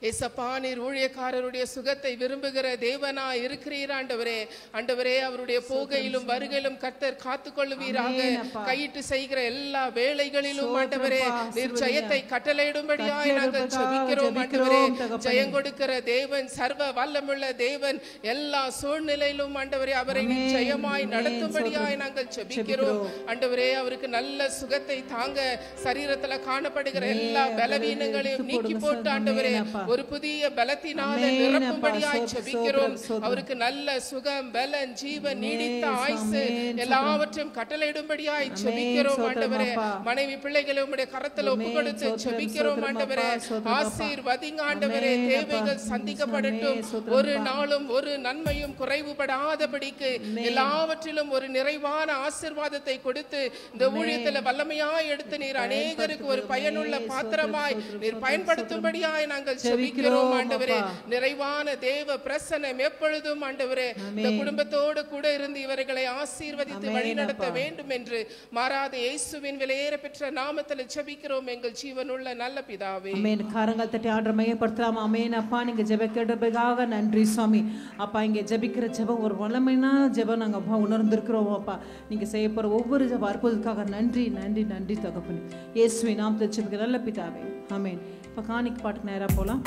Speaker 6: ஏசப்பா நீர் ஊழியக்காரருடைய சுகத்தை விரும்புகிற தேவனா இருக்கிறீர் ஆண்டவரே. ஆண்டவரே அவருடைய போகையிலும் வருகையிலும் கர்த்தர் காத்துக்கொள்ளுவீராக. கையிட்டு செய்கிற எல்லா வேலைகளிலும் ஆண்டவரே நீர் ஜெயத்தை கட்டளையிடும்படியாய் நாங்கள் ஜெபிக்கிறோம் ஆண்டவரே. ஜெயம் கொடுக்கிற தேவன், சர்வ வல்லமுள்ள தேவன், எல்லா சூழ்நிலையிலும் ஆண்டவரே அவரை நீர் ஜெயமாய் நடத்தும்படியாய் நாங்கள் ஜெபிக்கிறோம் ஆண்டவரே. அவருக்கு நல்ல சுகத்தை தாங்க, சரீரத்துல காணப்படுகிற எல்லா பலவீனங்களையும் நீக்கி போட்டு ஆண்டவரே ஒரு புதிய பலத்தினால நிரப்பும்படியாய் ஜெபிக்கிறோம். அவருக்கு நல்ல சுகம், பலன், ஜீவன், நீடித்த ஆயுசு எல்லாவற்றையும் கட்டளையிடும்படியாய் ஜெபிக்கிறோம் ஆண்டவரே. மனைவி பிள்ளைகளை உம்முடைய கரத்துல ஒப்புக்கொடுத்து ஜெபிக்கிறோம் ஆண்டவரே. ஆசீர்வதிங்க ஆண்டவரே. தேவைகள் சந்திக்கப்படட்டும். ஒரு நாளும் ஒரு நன்மையும் குறைவுபடாதபடிக்கு எல்லாவற்றிலும் ஒரு நிறைவான ஆசீர்வாதத்தை கொடுத்து இந்த ஊழியத்துல வல்லமையாய் எடுத்து நீர் அநேகருக்கு ஒரு பயனுள்ள பாத்திரமாய் நீர் பயன்படுத்தும்படியாய் நாங்கள் ஜெபிக்கிறோம் ஆண்டவரே. நிறைவான தேவ பிரசன்னம் எப்பொழுதும் ஆண்டவரே இந்த குடும்பத்தோடு கூட இருந்து இவர்களை ஆசீர்வதித்து வழிநடத்த வேண்டும் என்று மாறாத இயேசுவின் விலையேற பெற்ற நாமத்தில் ஜெபிக்கிறோம் எங்கள் ஜீவனுள்ள நல்ல பிதாவே.
Speaker 1: ஆமென். கரங்கள் தட்டி ஆண்டவரை மையப்படுத்தலாம். ஆமென். அப்பா நீங்க ஜெபிக்கிறதுக்காக நன்றி சுவாமி. அப்பா இங்க ஜெபிக்கிற ஜெபம் ஒரு வல்லமையான ஜெபம் நாங்க அப்பா உணர்ந்திருக்கிறோம். அப்பா நீங்க செய்ய போற ஒவ்வொரு ஜெப அற்புதத்துக்காக நன்றி நன்றி நன்றி தகப்பனே. இயேசுவின் நாமத்தில் ஜெபிக்கிற நல்ல பிதாவே. ஆமென். இப்போ காணிக்கு பாட்டுக்கு நேராக போகலாம்.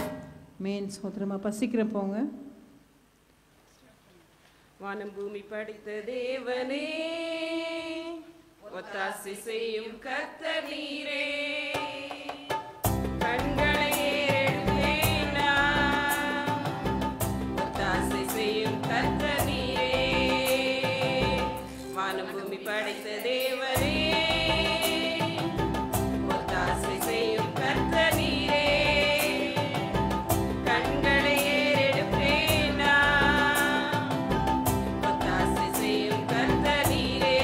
Speaker 1: மேன் சோத்திரமா அப்பா சீக்கிரம் போங்க.
Speaker 7: வானம் பூமி படைத்த தேவனே, ஒத்தாசை செய்யும் கர்த்தர் நீரே. கண்களை ஏறெடுப்பேன் நான், ஒத்தாசை செய்யும் கர்த்தர் நீரே. வானம் பூமி படைத்த தேவனே, ஒத்தாசை செய்யும் கர்த்தர் நீரே. கண்களை ஏறெடுப்பேன் நான், ஒத்தாசை செய்யும் கர்த்தர் நீரே.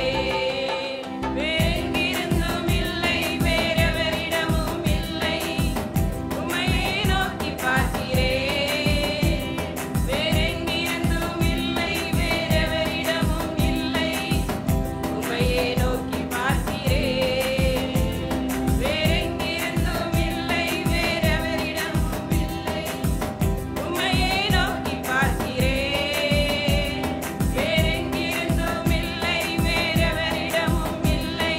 Speaker 7: வேறெங்கிருந்தும் இல்லை, வேறெவரிடமும் இல்லை, உம்மையே நோக்கி பார்க்கிறேன். வேறெங்கிருந்தும் இல்லை, வேறெவரிடமும் இல்லை, உம்மையே நோக்கி பார்க்கிறேன். வேறெங்கிருந்தும் இல்லை, வேறெவரிடமும் இல்லை, உம்மையே நோக்கி பார்க்கிறேன். வேறெங்கிருந்தும் இல்லை, வேறெவரிடமும் இல்லை,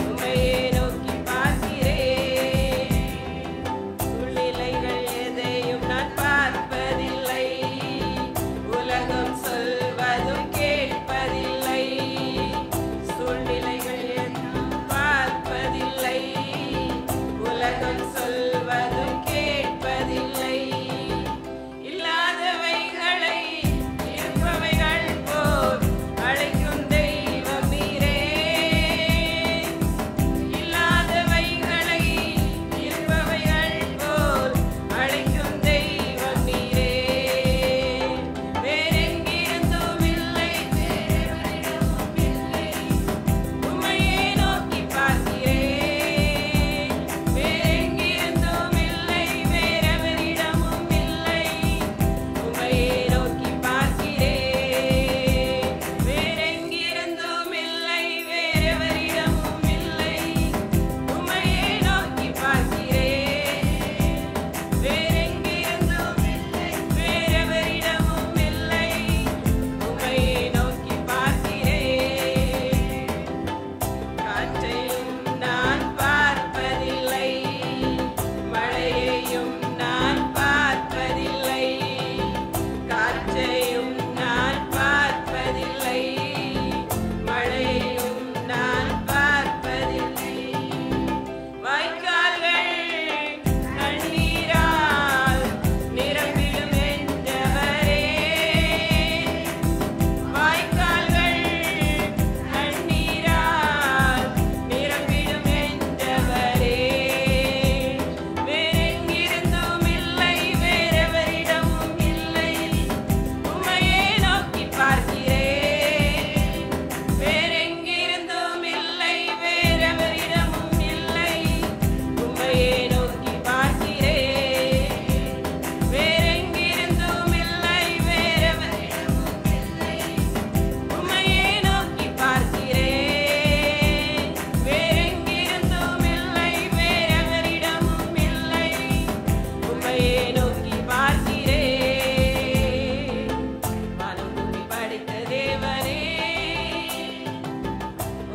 Speaker 7: உம்மையே நோக்கி பார்க்கிறேன். சூழ்நிலைகள் எதையும் நான் பார்ப்பதில்லை, உலகம் சொல்வதும் கேட்பதில்லை. சூழ்நிலைகள் எதையும் பார்ப்பதில்லை, உலகம் சொல்வதும் கேட்பதில்லை. இல்லாதவைகளை இருப்பவைகள் போல் அழைக்கும் தெய்வம் நீரே. இல்லாதவைகளை இருப்பவைகள் போல் அழைக்கும் தெய்வம் நீரே. வேறெங்கிருந்தும் இல்லை, வேறெவரிடமும் இல்லை, உம்மையே நோக்கி பார்க்கிறேன். வேறெங்கிருந்தும் இல்லை, வேறெவரிடமும் இல்லை, உம்மையே நோக்கி பார்க்கிறேன். வேறெங்கிருந்தும் இல்லை, வேறெவரிடமும் இல்லை, உம்மையே நோக்கி பார்க்கிறேன். வேறெங்கிருந்தும் இல்லை, வேறெவரிடமும் இல்லை, உம்மையே நோக்கி பார்க்கிறேன். காற்றையும் நான் பார்ப்பதில்லை, மழையையும் நான் பார்ப்பதில்லை. காற்றையும் நான் பார்ப்பதில்லை, மழையையும் நான் பார்ப்பதில்லை. வாய்க்கால்கள் தண்ணீரால் நிரம்பிடும் என்றவரே. வாய்க்கால்கள் தண்ணீரால் நிரம்பிடும் என்றவரே. வேறெங்கிருந்தும் இல்லை, வேறெவரிடமும் இல்லை, உம்மையே நோக்கி பார்க்கிறேன். வேறெங்கிருந்தும் இல்லை, வேறெவரிடமும் இல்லை, உம்மையே நோக்கி பார்க்கிறேன். வேறெங்கிருந்தும் இல்லை, வேறெவரிடமும் இல்லை, உம்மையே நோக்கி பார்க்கிறேன். வேறெங்கிருந்தும் இல்லை, வேறெவரிடமும் இல்லை, உம்மையே நோக்கி பார்க்கிறேன். வானம் பூமி படைத்த தேவனே,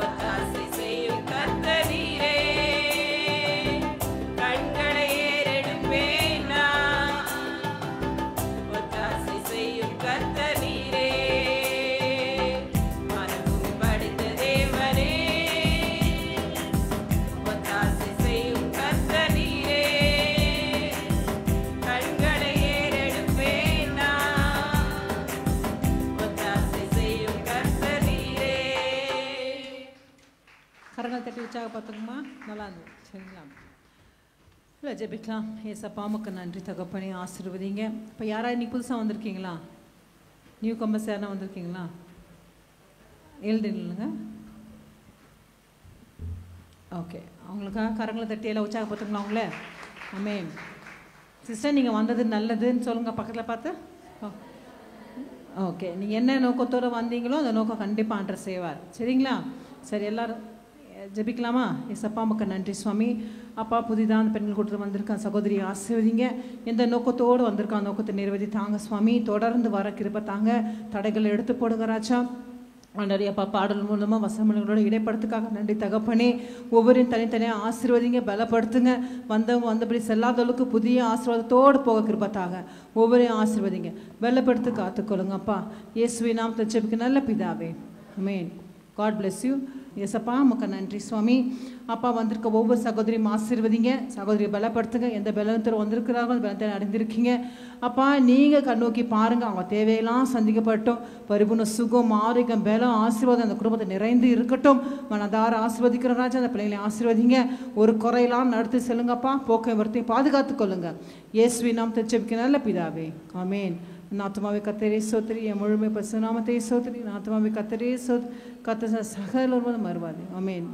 Speaker 7: ஒத்தாசை செய்யும் கர்த்தர் நீரே. கண்களை ஏறெடுப்பேன் நான், ஒத்தாசை செய்யும் கர்த்தர் நீரே. வானம் பூமி படைத்த தேவனே, ஒத்தாசை செய்யும் கர்த்தர் நீரே. கண்களை ஏறெடுப்பேன் நான், ஒத்தாசை செய்யும் கர்த்தர் நீரே.
Speaker 1: கரங்களை தட்டி உற்சாகப்படுத்துங்கம்மா. நல்லா இருந்தது. சரிங்களா? இல்லை, ஜெபிக்கலாம். ஏசப்பா உமக்கு நன்றி தகப்பனே, ஆசீர்வதிங்க. இப்போ யாராவது இன்னைக்கு புதுசாக வந்திருக்கீங்களா? நியூ கம்பர்ஸ் யாரா வந்திருக்கீங்களா? எழுதுங்க. ஓகே, அவங்களுக்காக கரங்களை தட்டி எல்லாம் உற்சாகப்படுத்துங்களா அவங்கள? ஆமென். சிஸ்டர், நீங்கள் வந்தது நல்லதுன்னு சொல்லுங்கள் பக்கத்தில் பார்த்து. ஓகே, நீங்கள் என்ன நோக்கத்தோடு வந்தீங்களோ அந்த நோக்கம் கண்டிப்பாக ஆண்டவர் செய்வார். சரிங்களா? சரி, எல்லாரும் ஜெபிக்கலாமா? ஏசப்பா உமக்கு நன்றி சுவாமி. அப்பா, புதிதாக அந்த பெண்கள் கூட்டத்தில் வந்திருக்கான் சகோதரி ஆசீர்வதிங்க. எந்த நோக்கத்தோடு வந்திருக்கான் நோக்கத்தை நிறைவேற்றி தாங்க சுவாமி. தொடர்ந்து வர கிருபை தாங்க. தடைகளை எடுத்து போடுங்க ராஜா. ஆண்டவரே அப்பா பாடல் மூலமாக வசனங்களோட இடைப்படுத்துக்காக நன்றி தகப்பனே. ஒவ்வொருவரையும் தனித்தனியாக ஆசீர்வதிங்க, பலப்படுத்துங்க. வந்தவங்க வந்தபடி செல்லாதவளுக்கு புதிய ஆசீர்வாதத்தோடு போக கிருபத்தாக ஒவ்வொருவரையும் ஆசீர்வதிங்க, பலப்படுத்து காத்துக்கொள்ளுங்க அப்பா. இயேசுவின் நாமத்தை ஜெபிக்க நல்ல பிதாவே, ஆமென். God bless you. எஸ்அப்பா உமக்கு நன்றி சுவாமி. அப்பா வந்திருக்க ஒவ்வொரு சகோதரியும் ஆசீர்வதிங்க, சகோதரியை பலப்படுத்துங்க. எந்த பலத்தில் வந்திருக்கிறார்களோ அந்த பலத்தை அடைந்திருக்கீங்க அப்பா. நீங்கள் கண்ணோக்கி பாருங்கள், அவங்க தேவையெல்லாம் சந்திக்கப்பட்டோம். பரிபூர்ண சுகம், ஆரோக்கியம், பலம், ஆசீர்வாதம் அந்த குடும்பத்தை நிறைந்து இருக்கட்டும். மனதார ஆசீர்வதிக்கிற ராஜா அந்த பிள்ளைங்களை ஆசீர்வதிங்க. ஒரு குறையெல்லாம் நடத்தி செல்லுங்கப்பா. போக்குவரத்தையும் பாதுகாத்து கொள்ளுங்க. இயேசுவின் நாமத்தை ஜெபிக்க நல்ல பிதாவே, ஆமென். நாத்தமாவே கத்தரே சோத்திரி, என் முழுமை பசு நாமத்தை சோத்திரி. நாத்தமாவே கத்தரே சோத் கத்த சகல மறுவாது, ஆமென்.